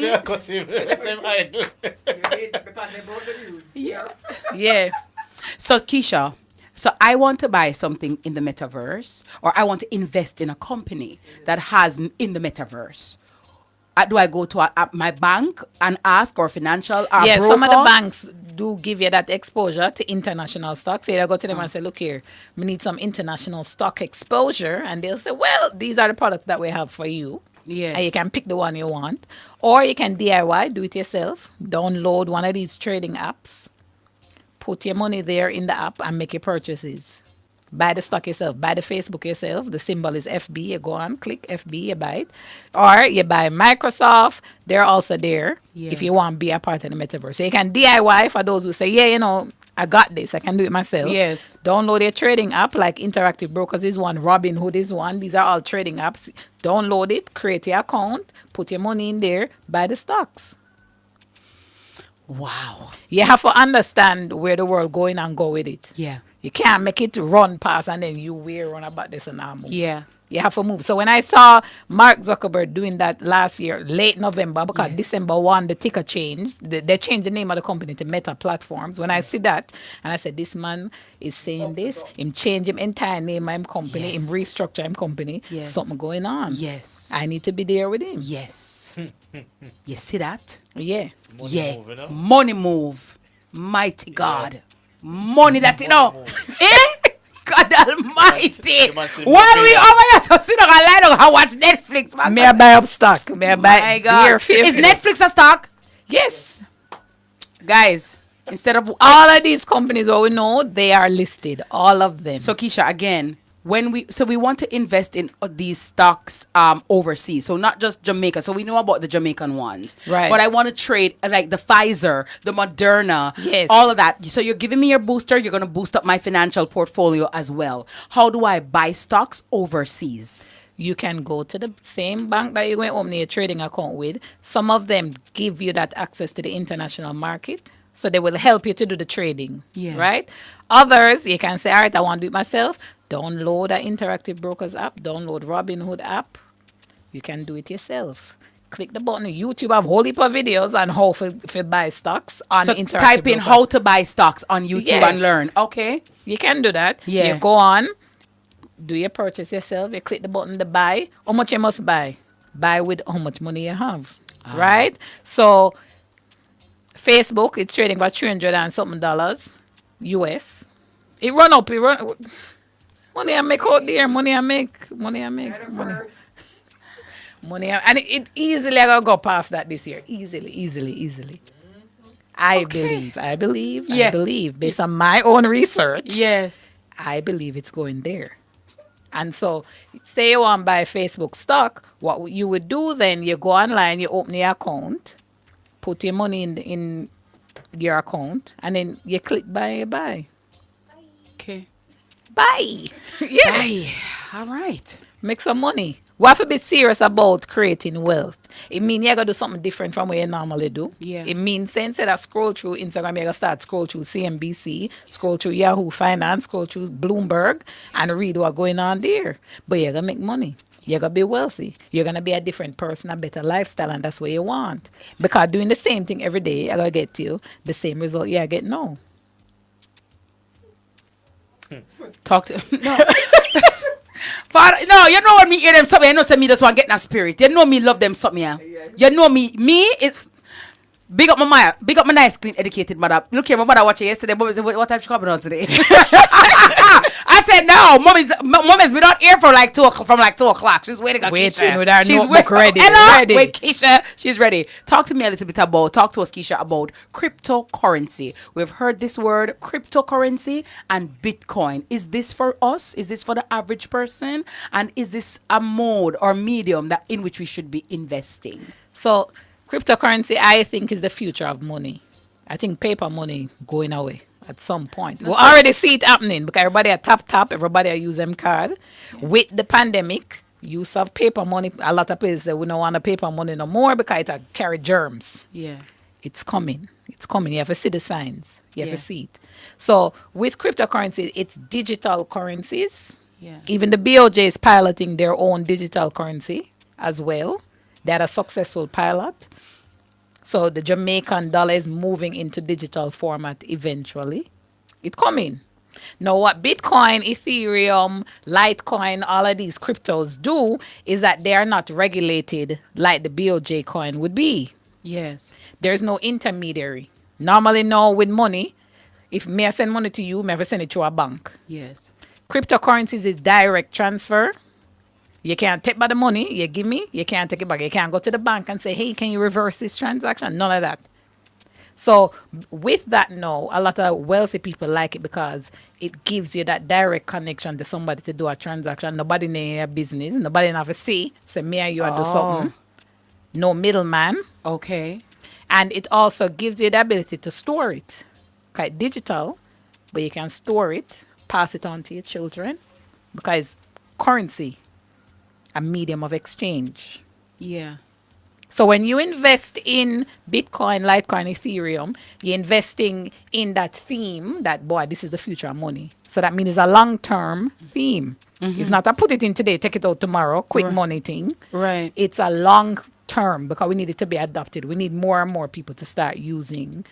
Yeah. So Keisha, so I want to buy something in the metaverse, or I want to invest in a company that has in the metaverse. Do I go to my bank and ask, or financial Yeah, broker? some of the banks do give you that exposure to international stocks. So you go to them and say, look here, we need some international stock exposure. And they'll say, well, these are the products that we have for you. Yes. And you can pick the one you want. Or you can DIY, do it yourself. Download one of these trading apps. Put your money there in the app and make your purchases. Buy the stock yourself. Buy the Facebook yourself. The symbol is FB. You go on, click FB, you buy it. Or you buy Microsoft. They're also there if you want to be a part of the metaverse. So you can DIY for those who say, yeah, you know, I got this. I can do it myself. Yes. Download a trading app like Interactive Brokers is one, Robinhood is one. These are all trading apps. Download it, create your account, put your money in there, buy the stocks. Wow. You have to understand where the world going and go with it. Yeah. You can't make it run past and then you will run about this and that move. Yeah. You have to move. So when I saw Mark Zuckerberg doing that last year, late November, because December 1, the ticker changed. They changed the name of the company to Meta Platforms. When I see that, and I said, this man is saying this, him change him entire name of him company, him restructure him company, something going on. Yes. I need to be there with him. Yes. You see that? Yeah. Money move. Mighty God. Money that, you know. Eh? God Almighty. While we over here, so sit down and lie down and watch Netflix, man. May I buy up stock? May I buy? My God. Is Netflix a stock? Yes. Guys, instead of all of these companies, what we know, they are listed. All of them. So Keisha, again, when we want to invest in these stocks overseas, so not just Jamaica. So we know about the Jamaican ones, right? But I want to trade like the Pfizer, the Moderna, all of that. So you're giving me your booster. You're going to boost up my financial portfolio as well. How do I buy stocks overseas? You can go to the same bank that you're going to open your trading account with. Some of them give you that access to the international market. So they will help you to do the trading, right? Others, you can say, all right, I want to do it myself. Download an Interactive Brokers app. Download Robinhood app. You can do it yourself. Click the button. YouTube have a whole heap of videos on how to buy stocks on so Interactive type in Brokers. how to buy stocks on YouTube and learn. Okay. You can do that. Yeah. You go on, do your purchase yourself. You click the button to buy. How much you must buy? Buy with how much money you have, right? So Facebook, it's trading about $300 and something US. It run up. Money I make out there. Money. And it easily gonna go past that this year. Easily. I believe, based on my own research. Yes. I believe it's going there. And so, say you want to buy Facebook stock, what you would do then, you go online, you open your account, put your money in your account, and then you click buy. Okay. Buy. Yeah. Buy. All right. Make some money. We have to be serious about creating wealth. It means you're going to do something different from what you normally do. Yeah. It means instead of scroll through Instagram, you're going to start scroll through CNBC, scroll through Yahoo Finance, scroll through Bloomberg, and read what's going on there. But you're going to make money. You're going to be wealthy. You're going to be a different person, a better lifestyle, and that's what you want. Because doing the same thing every day, you're going to get you the same result you get now. Talk to no. Father, no, you know when me hear them something, you know say me just want get that spirit. You know me love them something, yeah. You know me is big up my Maya, big up my nice, clean, educated mother. Look here, my mother watched it yesterday. Mom said, what time she coming on today? I said, no, mom is been out here from like 2 o'clock. She's waiting on Keisha. With her She's notebook ready. Hello, wait, Keisha, she's ready. Talk to us, Keisha, about cryptocurrency. We've heard this word, cryptocurrency and Bitcoin. Is this for us? Is this for the average person? And is this a mode or medium that in which we should be investing? So, cryptocurrency, I think, is the future of money. I think paper money going away at some point. We already see it happening because everybody are tap, everybody are use them card. With the pandemic, use of paper money, a lot of places we don't want the paper money no more because it carry germs. Yeah. It's coming. You have to see the signs. You have to see it. So with cryptocurrency, it's digital currencies. Yeah. Even the BOJ is piloting their own digital currency as well. They had a successful pilot. So the Jamaican dollar is moving into digital format eventually. It's coming. Now, what Bitcoin, Ethereum, Litecoin, all of these cryptos do is that they are not regulated like the BOJ coin would be. Yes. There's no intermediary. Normally now with money, if me I send money to you, me have to send it to a bank. Yes. Cryptocurrencies is direct transfer. You can't take back the money you give me. You can't take it back. You can't go to the bank and say, hey, can you reverse this transaction? None of that. So with that now, a lot of wealthy people like it because it gives you that direct connection to somebody to do a transaction. Nobody in your business. Nobody have a say. Say me and you do something. No middleman. Okay. And it also gives you the ability to store it. Okay, digital, but you can store it, pass it on to your children because currency, a medium of exchange. Yeah. So when you invest in Bitcoin, Litecoin, Ethereum, you're investing in that theme that, boy, this is the future of money. So that means it's a long-term theme. Mm-hmm. It's not a put it in today, take it out tomorrow, quick money thing. Right. It's a long-term because we need it to be adopted. We need more and more people to start using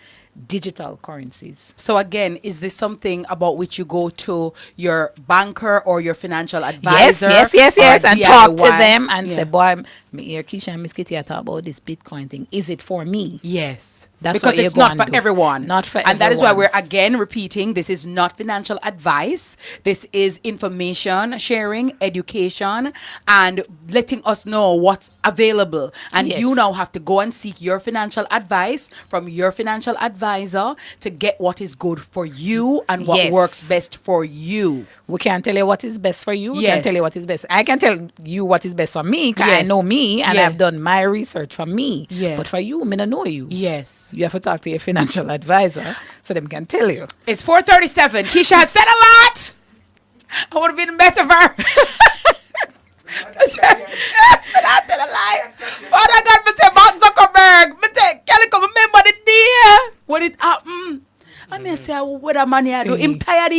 digital currencies. So again, is this something about which you go to your banker or your financial advisor? Yes. And talk to them and Yeah. say, boy, me here, Keisha and Miss Kitty, I talk about this Bitcoin thing. Is it for me? Yes. That's because what it's you go not and for do. everyone. Not for And that is why everyone. we're again repeating, this is not financial advice. This is information sharing, education, and letting us know what's available. And Yes. you now have to go and seek your financial advice from your financial advisor to get what is good for you and what Yes. works best for you. We can't tell you what is best for you. We Yes. can tell you what is best. I can tell you what is best for me because I Yes. know me and Yeah. I've done my research for me. Yeah. But for you, me don't know you. Yes. You have to talk to your financial advisor so them can tell you. It's 4:37. Keisha has said a lot. I would have been better for her. I did a lie. Father God, me say Mark Zuckerberg. Me say, Kelly, come remember the day when it happened. I may say, what a man here do? Him tired,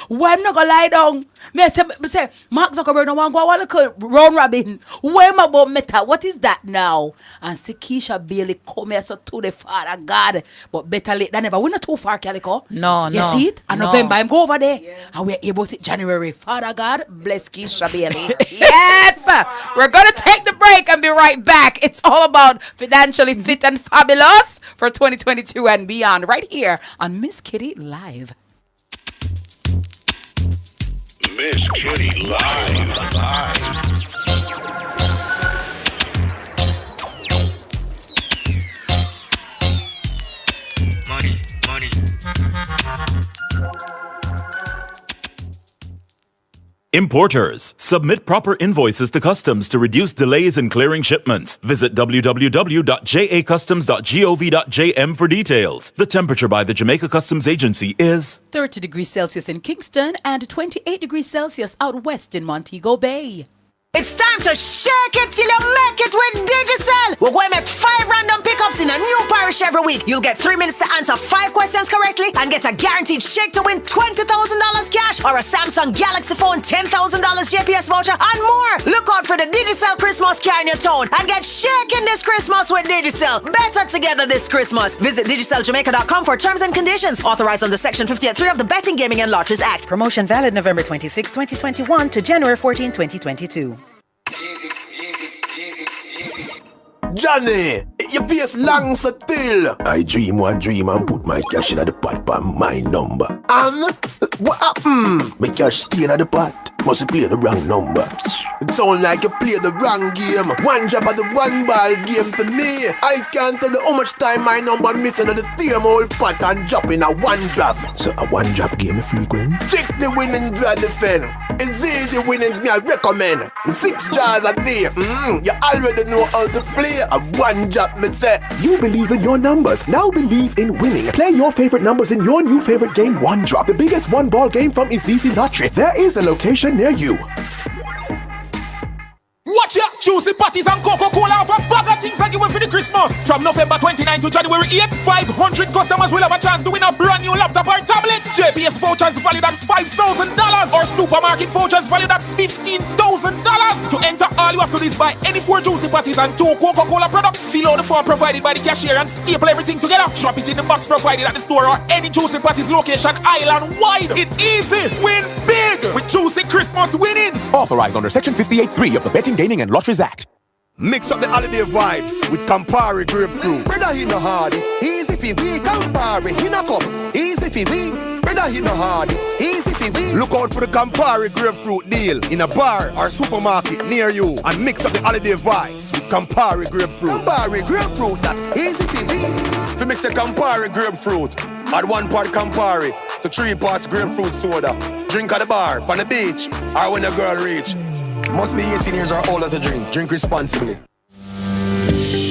why I'm not gonna lie down? Me say, Mark Zuckerberg no want go a little round robin. Where am I about meta? What is that now? And see Keisha Bailey come here so to the Father God. But better late than never. We're not too far, Calico. No. You see it? And November, I'm go over there. And we're able to January. Father God, bless Keisha Bailey. Yes! We're gonna take the break and be right back. It's all about financially fit and fabulous for 2022 and beyond. Right here on Miss Kitty Live. Miss Kitty Live. Money. Importers, submit proper invoices to customs to reduce delays in clearing shipments. Visit www.jacustoms.gov.jm for details. The temperature by the Jamaica Customs Agency is 30 degrees Celsius in Kingston and 28 degrees Celsius out west in Montego Bay. It's time to shake it till you make it with Digicel. We're going to make 5 random pickups in a new parish every week. You'll get 3 minutes to answer 5 questions correctly and get a guaranteed shake to win $20,000 cash or a Samsung Galaxy phone, $10,000 JPS voucher and more. Look out for the Digicel Christmas car in your town and get shaking this Christmas with Digicel. Better together this Christmas. Visit DigicelJamaica.com for terms and conditions. Authorized under Section 58.3 of the Betting, Gaming and Lotteries Act. Promotion valid November 26, 2021 to January 14, 2022. Johnny, your face long so still. I dream one dream and put my cash in the pot by my number. And what happened? My cash stay in the pot. Must you play the wrong number? It sound like you play the wrong game. One drop of the one ball game for me. I can't tell you how much time my number missing on the same old pot and drop in a one drop. So a one drop game is frequent. Check the winnings I defend. It's easy winnings me I recommend. 6 jars a day. You already know how to play. A one drop me say. You believe in your numbers. Now believe in winning. Play your favorite numbers in your new favorite game, One Drop, the biggest one ball game from Easy Lottery. There is a location near you. Watch ya! Choose juicy patties and Coca-Cola for bag of things I give away for the Christmas. From November 29 to January 8, 500 customers will have a chance to win a brand new laptop or tablet. JPS vouchers valued at $5,000 or supermarket vouchers valued at $15,000. To enter, all you have to do is buy any 4 juicy patties and 2 Coca-Cola products. Fill out the form provided by the cashier and staple everything together. Drop it in the box provided at the store or any Juicy Patties location island-wide. It's easy. Win big with Juicy Christmas winnings. Authorized under Section 58.3 of the Betting, Gaming and Lotteries Act. Mix up the holiday vibes with Campari grapefruit. Brother, he no hard. Easy fi we Campari. He no cup. Easy fi we. Brother, he no hard. Easy fi we. Look out for the Campari grapefruit deal in a bar or supermarket near you and mix up the holiday vibes with Campari grapefruit. Campari grapefruit, that easy fi we. If you mix a Campari grapefruit, add 1 part Campari to 3 parts grapefruit soda. Drink at the bar, on the beach, or when a girl reach. Must be 18 years or older to drink. Drink responsibly.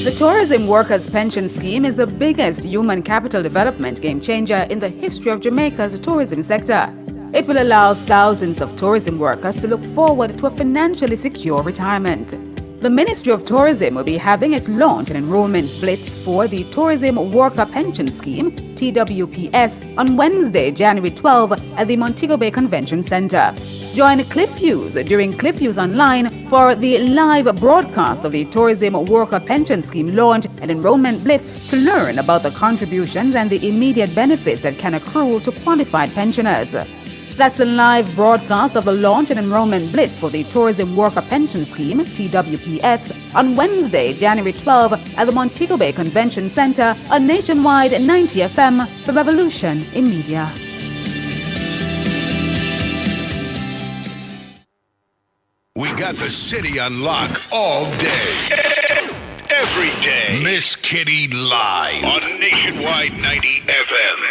The Tourism Workers Pension Scheme is the biggest human capital development game changer in the history of Jamaica's tourism sector. It will allow thousands of tourism workers to look forward to a financially secure retirement. The Ministry of Tourism will be having its launch and enrollment blitz for the Tourism Worker Pension Scheme, TWPS, on Wednesday, January 12 at the Montego Bay Convention Center. Join Cliff Hughes during Cliff Hughes Online for the live broadcast of the Tourism Worker Pension Scheme launch and enrollment blitz to learn about the contributions and the immediate benefits that can accrue to qualified pensioners. That's the live broadcast of the launch and enrollment blitz for the Tourism Worker Pension Scheme, TWPS, on Wednesday, January 12 at the Montego Bay Convention Center on Nationwide 90 FM, the revolution in media. We got the city on lock all day. Every day. Miss Kitty Live on Nationwide 90 FM.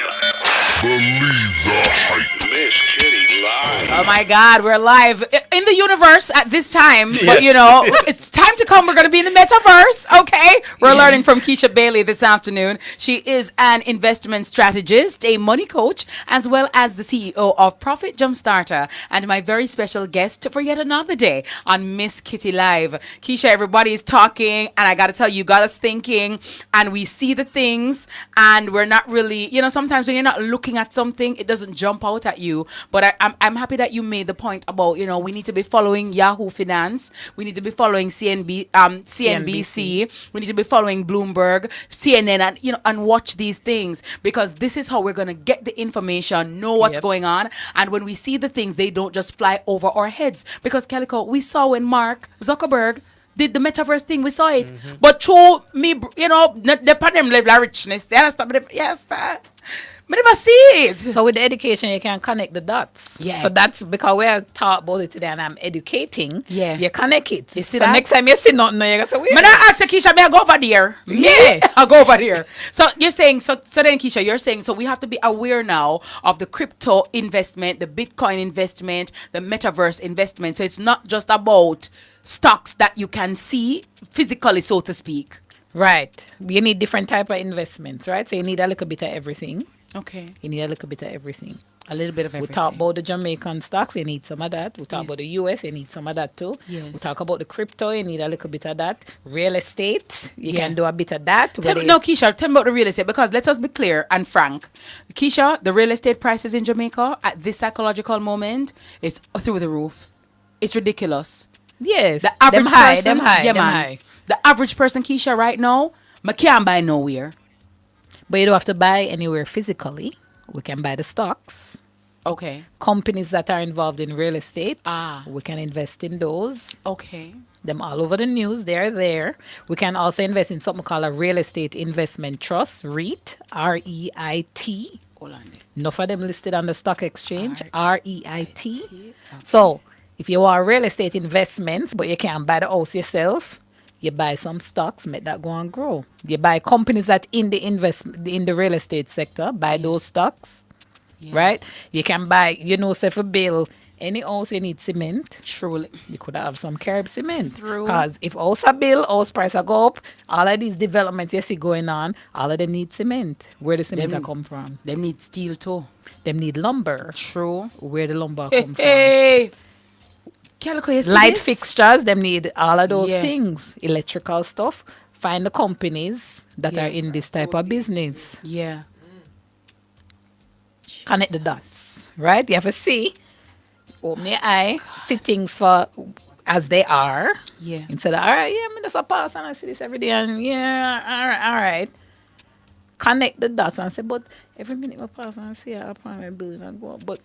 Believe the hype. Miss Kitty Live. Oh my God, we're live in the universe at this time. Yes. But you know, it's time to come. We're going to be in the metaverse, okay? We're learning from Keisha Bailey this afternoon. She is an investment strategist, a money coach, as well as the CEO of Profit Jumpstarter, and my very special guest for yet another day on Miss Kitty Live. Keisha, everybody is talking, and I got to tell you, got us thinking, and we see the things, and we're not really, you know, sometimes when you're not looking at something, it doesn't jump out at you. But I'm happy that you made the point about, you know, we need to be following Yahoo Finance, we need to be following CNBC, we need to be following Bloomberg, CNN, and you know, and watch these things, because this is how we're gonna get the information, know what's going on, and when we see the things, they don't just fly over our heads. Because Calico, we saw when Mark Zuckerberg did the metaverse thing, we saw it. But through me, you know, the them level of richness, you understand? Yes, sir. I never see it. So with the education, you can connect the dots. Yeah. So that's because we are taught about it today and I'm educating. Yeah. You connect it. You see so that? next time you see nothing, you're going to say, When I ask Keisha, may I go over there? Yeah. I'll go over there. So you're saying, so then Keisha, you're saying, so we have to be aware now of the crypto investment, the Bitcoin investment, the metaverse investment. So it's not just about stocks that you can see physically, so to speak. Right. You need different type of investments, right? So you need a little bit of everything. Okay. You need a little bit of everything. A little bit of everything. We talk about the Jamaican stocks, you need some of that. We talk about the US, you need some of that too. Yes. We talk about the crypto, you need a little bit of that. Real estate, you can do a bit of that. No, Keisha, tell me about the real estate, because let us be clear and frank. Keisha, the real estate prices in Jamaica at this psychological moment, it's through the roof. It's ridiculous. Yes. The average person, them high. The average person, Keisha, right now, I can't buy nowhere. But you don't have to buy anywhere physically. We can buy the stocks. Okay. Companies that are involved in real estate. We can invest in those. Okay. Them all over the news. They're there. We can also invest in something called a real estate investment trust, REIT, R-E-I-T. Enough of them listed on the stock exchange, R-E-I-T. Okay. So if you want real estate investments, but you can't buy the house yourself, you buy some stocks, make that go and grow. You buy companies that in the real estate sector, buy those stocks, right? You can buy, you know, say for bill, any house you need cement. Truly. You could have some Carib cement. True. Because if house a bill, house price a go up, all of these developments you see going on, all of them need cement. Where the cement a come from? Them need steel too. Them need lumber. True. Where the lumber come from? Hey. Calico, you see Light this? fixtures, them need all of those Yeah. things. Electrical stuff. Find the companies that are in this type of business. Yeah. Connect the dots. Right? You have to see. Open your eye. See things for as they are. Yeah. Instead of, all right, yeah, I'm just a pass and I see this every day. And yeah, all right. Connect the dots and say, but every minute I pass and I see an apartment building and go, but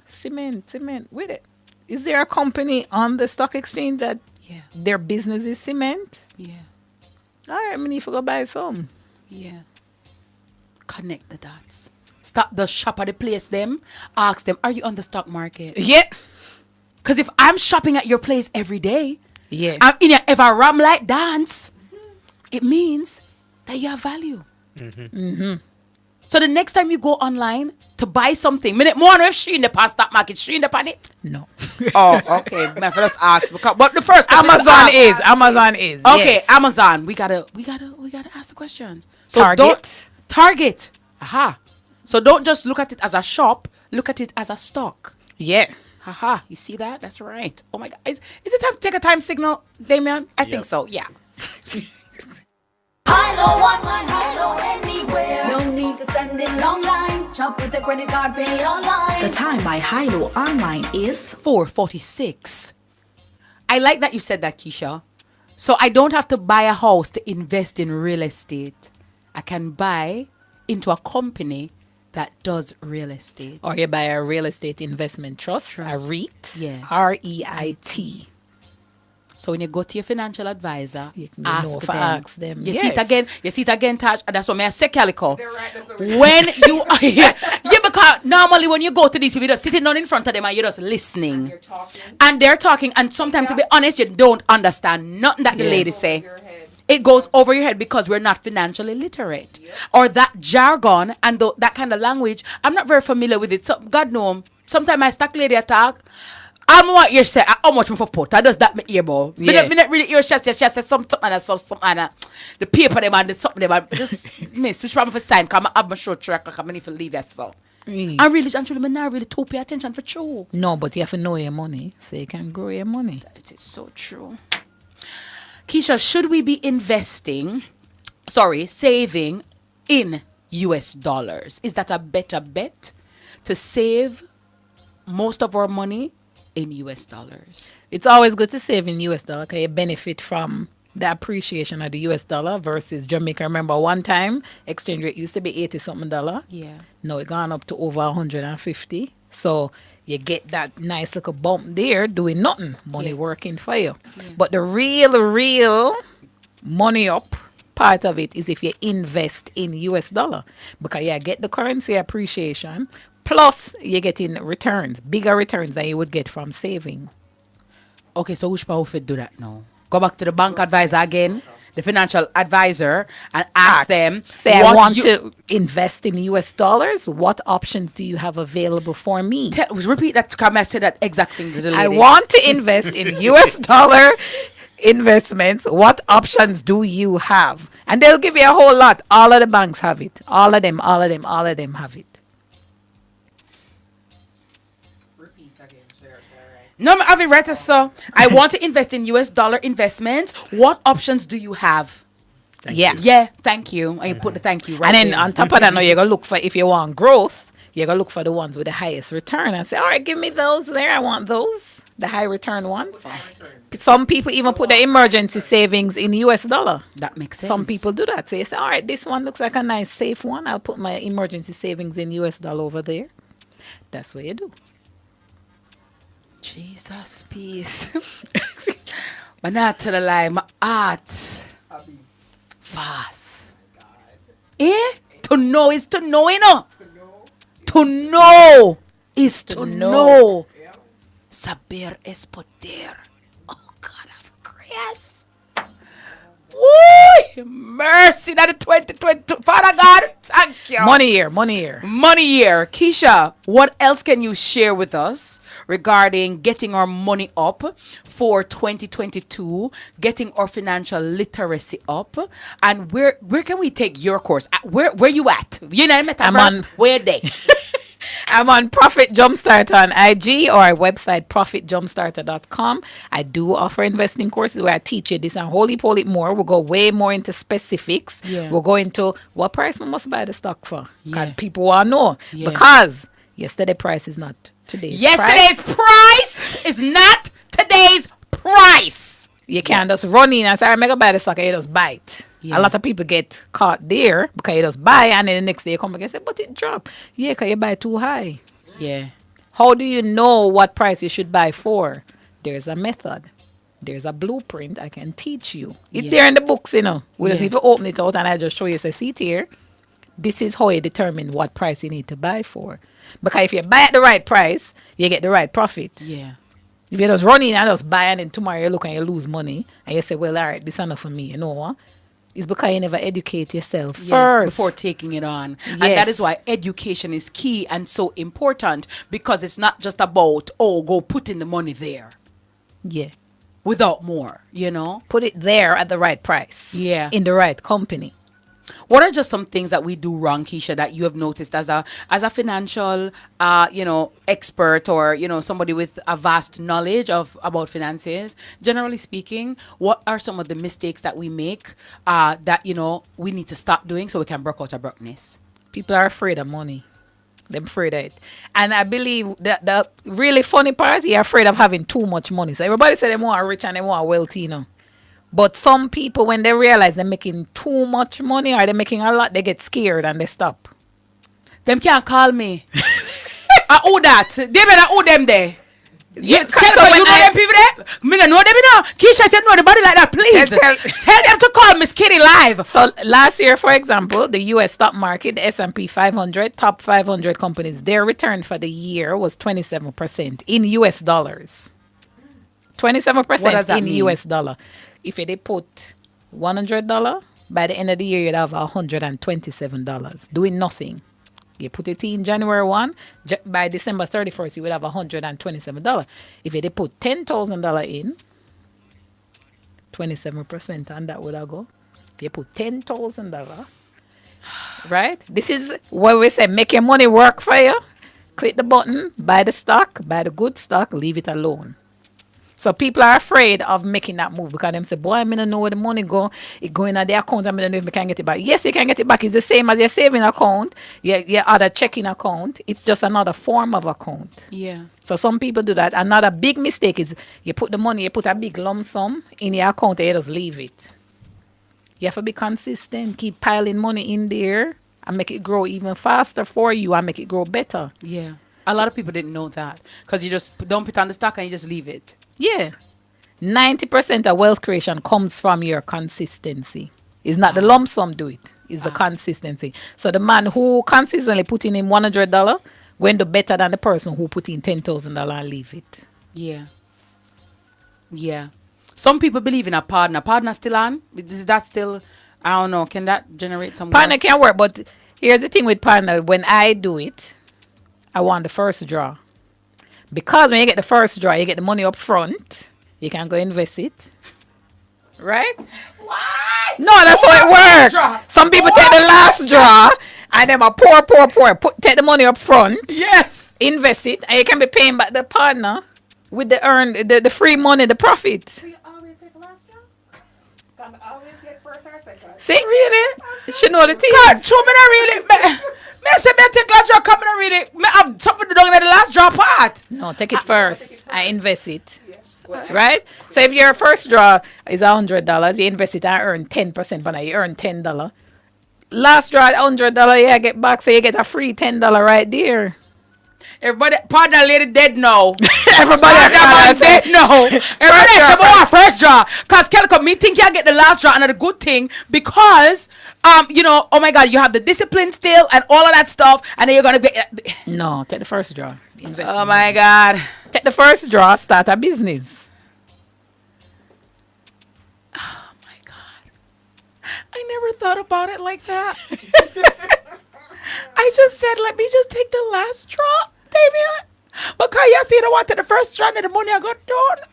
cement, with it. Is there a company on the stock exchange that their business is cement? Yeah. All right, I need to go buy some. Yeah. Connect the dots. Stop the shop at the place them. Ask them, are you on the stock market? Yeah. Because if I'm shopping at your place every day, yeah, I'm in a, if I ram like dance, it means that you have value. So the next time you go online to buy something, minute more if she in the past stock market, she in the pan it? No. Oh, okay. My first ask because but the first Amazon is. Okay, yes. Amazon. We gotta ask the questions. So Target. Target. Aha. So don't just look at it as a shop, look at it as a stock. Yeah. Haha, you see that? That's right. Oh my God. Is it time to take a time signal, Damien? I think so, yeah. High-low online, high-low anywhere. No need to stand in long lines. Shop with a credit card, pay online. The time by Hilo Online is 4:46. I like that you said that, Keisha. So I don't have to buy a house to invest in real estate. I can buy into a company that does real estate. Or you buy a real estate investment trust. A REIT. Yeah. REIT. So when you go to your financial advisor, you can ask them. You yes. see it again, Taj. And that's what I say, Calico. When you yeah, because normally when you go to these people, you're just sitting down in front of them and you're just listening. And they're talking, and sometimes to be honest, you don't understand nothing that the lady say. It goes over your head because we're not financially literate. Or that jargon and that kind of language, I'm not very familiar with it. So God know, sometimes I stock lady attack. I'm what you say, how much for put? I does that my earball. Yeah. Me not really hear she say something and the paper them and the something them and just miss which one for sign come I have my short track I need to leave that so. I really and truly not really to pay attention for true. No, but you have to know your money so you can grow your money. That is so true. Keisha, should we be saving in US dollars? Is that a better bet to save most of our money in US dollars? It's always good to save in US dollar because you benefit from the appreciation of the US dollar versus Jamaica. Remember one time exchange rate used to be 80 something dollar. Yeah. Now it gone up to over 150. So you get that nice little bump there doing nothing. Money working for you. Yeah. But the real money up part of it is if you invest in US dollar. Because you get the currency appreciation plus you're getting returns, bigger returns than you would get from saving. Okay, so which part would do that now? Go back to the bank advisor again, the financial advisor, and ask them. Say, I want to invest in US dollars. What options do you have available for me? Repeat that. Come I said that exact thing to the lady. I want to invest in US dollar investments. What options do you have? And they'll give you a whole lot. All of the banks have it. All of them have it. No, I have it right. So I want to invest in US dollar investments. What options do you have? Thank you. Yeah, thank you. And you put the thank you right And then there. on top of that, now you're going to look for, if you want growth, you're going to look for the ones with the highest return and say, all right, give me those there. I want those, the high return ones. Some people even put their emergency savings in US dollar. That makes sense. Some people do that. So you say, all right, this one looks like a nice safe one. I'll put my emergency savings in US dollar over there. That's what you do. Jesus, peace. But not to the lie, my heart fast. To know is to know, you know. To know is to know. Saber es poder. Oh God of grace. Woo! Mercy, that is 2022. Father God, thank you. Money year. Money year. Keisha, what else can you share with us regarding getting our money up for 2022, getting our financial literacy up, and where can we take your course? Where you at? You know, I'm on where they? I'm on Profit Jumpstart on IG or our website, profitjumpstarter.com. I do offer investing courses where I teach you this and wholly poly more. We'll go way more into specifics. Yeah. We'll go into what price we must buy the stock for. Because Yeah. people want to know. Yeah. Because yesterday price is not today's Yesterday's price is not today's price. You can't just run in and say, I'm going to buy the stock and you just buy it. Yeah. A lot of people get caught there because you just buy and then the next day you come back and say, but it dropped. Yeah, because you buy too high. Yeah. How do you know what price you should buy for? There's a method. There's a blueprint I can teach you. It's Yeah. there in the books, you know. We just Yeah. need to open it out and I just show you, say, see it here. This is how you determine what price you need to buy for. Because if you buy at the right price, you get the right profit. Yeah. If you just run in and just buy and then tomorrow you look and you lose money and you say, well, all right, this is enough for me, you know what? It's because you never educate yourself first. Before taking it on. And that is why education is key and so important, because it's not just about, oh, go put in the money there. Yeah. Without more, you know? Put it there at the right price. Yeah. In the right company. What are just some things that we do wrong, Keisha, that you have noticed as a financial, expert, or somebody with a vast knowledge about finances? Generally speaking, what are some of the mistakes that we make that we need to stop doing so we can break out of brokenness? People are afraid of money. They're afraid of it. And I believe that the really funny part, you're afraid of having too much money. So everybody say they want rich and they want wealthy, But some people, when they realize they're making too much money or they're making a lot, they get scared and they stop. Them can't call me. Who that? They better who them there. Yeah, so you when know them people there? Me no know them, Keisha, tell know the body like that, please. Tell them to call Miss Kitty live. So last year, for example, the U.S. stock market, the S&P 500, top 500 companies, their return for the year was 27% in U.S. dollars. 27% in mean? U.S. dollar. If you did put $100, by the end of the year, you'd have $127 doing nothing. You put it in January 1, by December 31st, you would have $127. If you did put $10,000 in, 27%, and that would have go. If you put $10,000, right? This is where we say make your money work for you. Click the button, buy the stock, buy the good stock, leave it alone. So people are afraid of making that move because them say, boy, I don't know where the money go. It go in their account, I don't know if I can get it back. Yes, you can get it back. It's the same as your saving account, your other checking account. It's just another form of account. Yeah. So some people do that. Another big mistake is you put the money, you put a big lump sum in your account and you just leave it. You have to be consistent. Keep piling money in there and make it grow even faster for you and make it grow better. Yeah. A lot of people didn't know that because you just dump it on the stock and you just leave it. Yeah. 90% of wealth creation comes from your consistency. It's not the lump sum do it. It's the consistency. So the man who consistently put in $100 went do better than the person who put in $10,000 and leave it. Yeah. Yeah. Some people believe in a partner. Partner still on? Is that still, I don't know, can that generate some Partner wealth? can work, but here's the thing with partner. When I do it, I want the first draw. Because when you get the first draw, you get the money up front. You can go invest it. Right? Why? No, that's how it works. Some people take the last draw and them are pour. Take the money up front. Yes. Invest it. And you can be paying back the partner with the free money, the profit. So you always take the last draw? Can I always get first or second? See? Really? You should know the thing. God, true, me not really. Me say me take last draw, come and read it. Me have something to do in the last draw part. No, take it first. I invest it. Right? So if your first draw is $100, you invest it and earn 10%, but now you earn $10. Last draw $100, yeah, get back, so you get a free $10 right there. Everybody, partner lady dead now. Everybody dead now. Everybody say more first draw. Cause Kelco, me think you get the last draw, another good thing because oh my God, you have the discipline still and all of that stuff, and then you're gonna be. No, take the first draw. Invest. Oh my God. Take the first draw, start a business. Oh my God. I never thought about it like that. I just said, let me just take the last draw, Damien. Because you see, I wanted the first draw and the money I got done.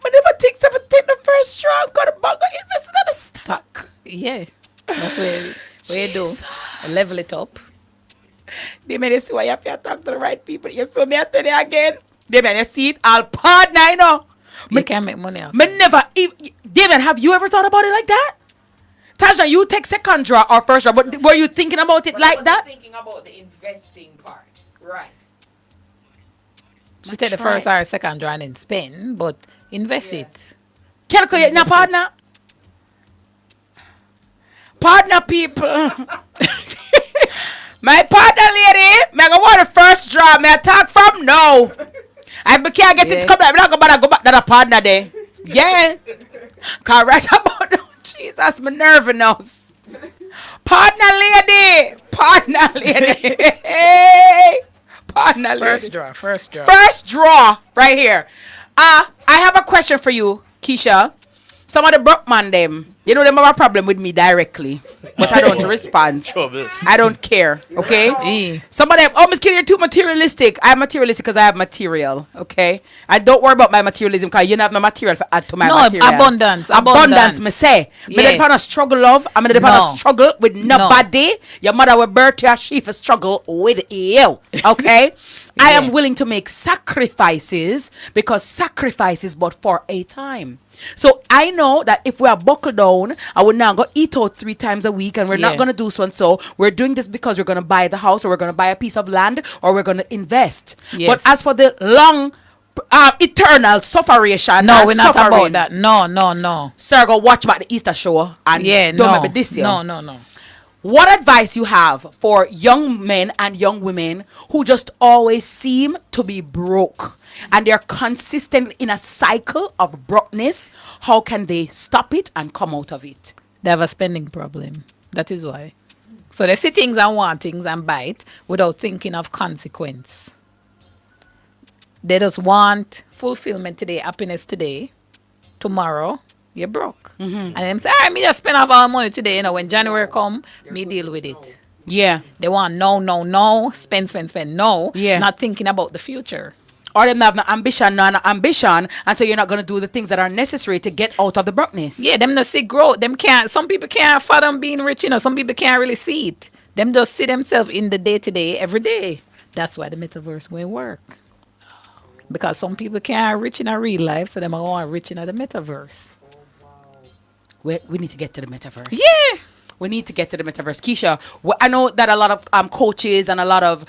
But if I take the first draw, I'm going to invest in another stock. Yeah. That's what you do. Level it up. They made you see why you have to talk to the right people. You saw me I tell you again. Damien, you see it all partner, you know. You can't make money off. Damien, have you ever thought about it like that? Tasha, you take second draw or first draw, but were you thinking about it like that? Thinking about the investing part, right? She take the first or second draw and then spend, but invest it. Can I call you partner? Partner people. My partner lady, me go want the first draw. Me attack from now. I can't get it come back. I'm not go back to the partner there. Yeah. Correct about no. Jesus, my nerve knows. Partner lady. Partner lady. Hey. Partner lady. First draw. First draw right here. I have a question for you, Keisha. Some of the broke man them, you know, them have a problem with me directly, but I don't respond. I don't care, okay? Some of them, Miss Kitty, you're too materialistic. I'm materialistic because I have material, okay? I don't worry about my materialism because you don't have no material to add to my material. Abundance, me say. But then upon a struggle, love. I'm going to struggle with nobody. Your mother will birth you, she for struggle with you, okay? I am willing to make sacrifices because sacrifice is but for a time. So I know that if we are buckled down, I would now go eat out 3 times a week, and we're not going to do so and so. We're doing this because we're going to buy the house, or we're going to buy a piece of land, or we're going to invest. But as for the long, eternal sufferation, no, we're not about that. No. Sir, go watch about the Easter show and don't remember this year. No. What advice you have for young men and young women who just always seem to be broke and they're consistently in a cycle of brokenness? How can they stop it and come out of it? They have a spending problem. That is why. So they see things and want things and buy it without thinking of consequence. They just want fulfillment today, happiness today. Tomorrow, you're broke. And them say, me just spend off our money today. You know, when January come, me deal with it. Yeah. They want no. Spend, no. Yeah. Not thinking about the future. Or them have no ambition, and so you're not going to do the things that are necessary to get out of the brokenness. Yeah, them not see growth. Some people can't fathom being rich, you know. Some people can't really see it. Them just see themselves in the day-to-day, every day. That's why the metaverse will work. Because some people can't rich in a real life, so them are going rich in the metaverse. We need to get to the metaverse. Yeah. We need to get to the metaverse. Keisha, I know that a lot of coaches and a lot of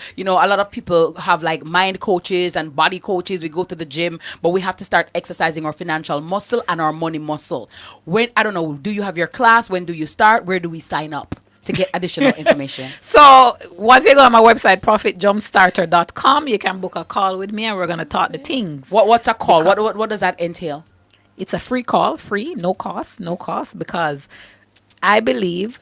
people have like mind coaches and body coaches. We go to the gym, but we have to start exercising our financial muscle and our money muscle. I don't know, do you have your class? When do you start? Where do we sign up to get additional information? So once you go on my website, profitjumpstarter.com, you can book a call with me and we're going to talk the things. What's a call? What does that entail? It's a free call, no cost, because I believe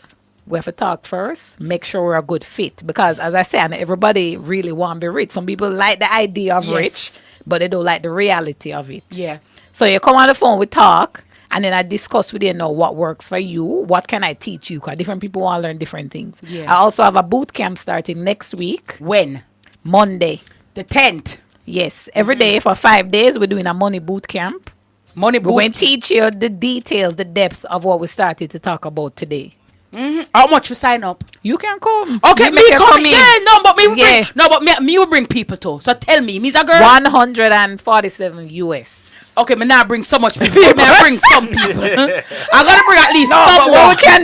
we have to talk first, make sure we're a good fit. Because as I said, everybody really want to be rich. Some people like the idea of rich, but they don't like the reality of it. Yeah. So you come on the phone, we talk, and then I discuss with you know what works for you. What can I teach you? Because different people want to learn different things. Yeah. I also have a boot camp starting next week. When? Monday. The 10th? Yes. Every day for 5 days, we're doing a money boot camp. We're going to teach you the details, the depths of what we started to talk about today. How much we sign up? You can come. Okay, me come in. Yeah, me will bring people too. So tell me, me's a girl? 147 US. Okay, me now bring so much people. Me bring some people. I gotta bring at least some. What we can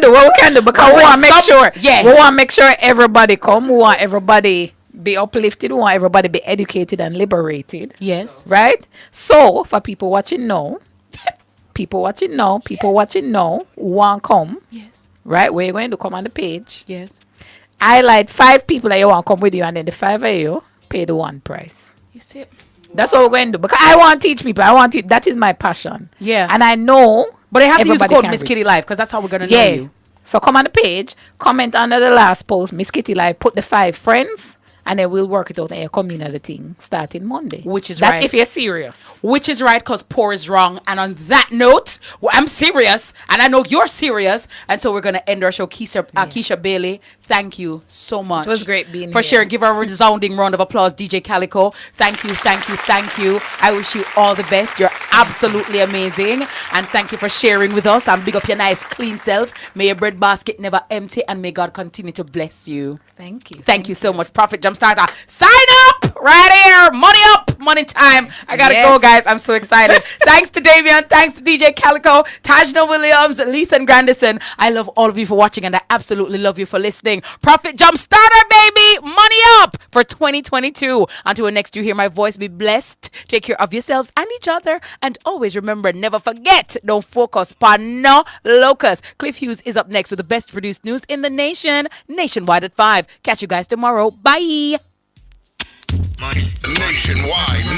do, because we want to make sure. Yeah. We want to make sure everybody come. We want everybody be uplifted. We want everybody be educated and liberated. Yes. Right? So, for people watching now, who want to come. Yes. Right? Where you going to come on the page. Yes. Highlight 5 people that you want to come with you, and then the 5 of you pay the one price. You see? That's what we're going to do. Because I want to teach people. That is my passion. Yeah. And I know. But they have to use the code Miss Kitty Live, because that's how we're going to know you. So come on the page, comment under the last post, Miss Kitty Live, put the 5 friends, And then we'll work it out and you come in at the thing starting Monday. Which is That's right. if you're serious. Which is right, because poor is wrong. And on that note, I'm serious, and I know you're serious. And so we're going to end our show. Keisha Bailey, thank you so much. It was great being for here. sharing. Give her a resounding round of applause, DJ Calico. Thank you, thank you, thank you. I wish you all the best. You're absolutely amazing. And thank you for sharing with us. And big up your nice, clean self. May your bread basket never empty, and may God continue to bless you. Thank you. Thank you so much, Prophet Jumpstarter. Sign up right here. Money up, money time. I gotta go, guys. I'm so excited. Thanks to Damian. Thanks to DJ Calico, Tajna Williams, Lethan Grandison. I love all of you for watching, and I absolutely love you for listening. Prophet Jumpstarter, baby. Money up for 2022. Until next you hear my voice, be blessed. Take care of yourselves and each other. And always remember, never forget, don't focus on no locus. Cliff Hughes is up next with the best produced news in the nation, nationwide at 5. Catch you guys tomorrow. Bye. Nationwide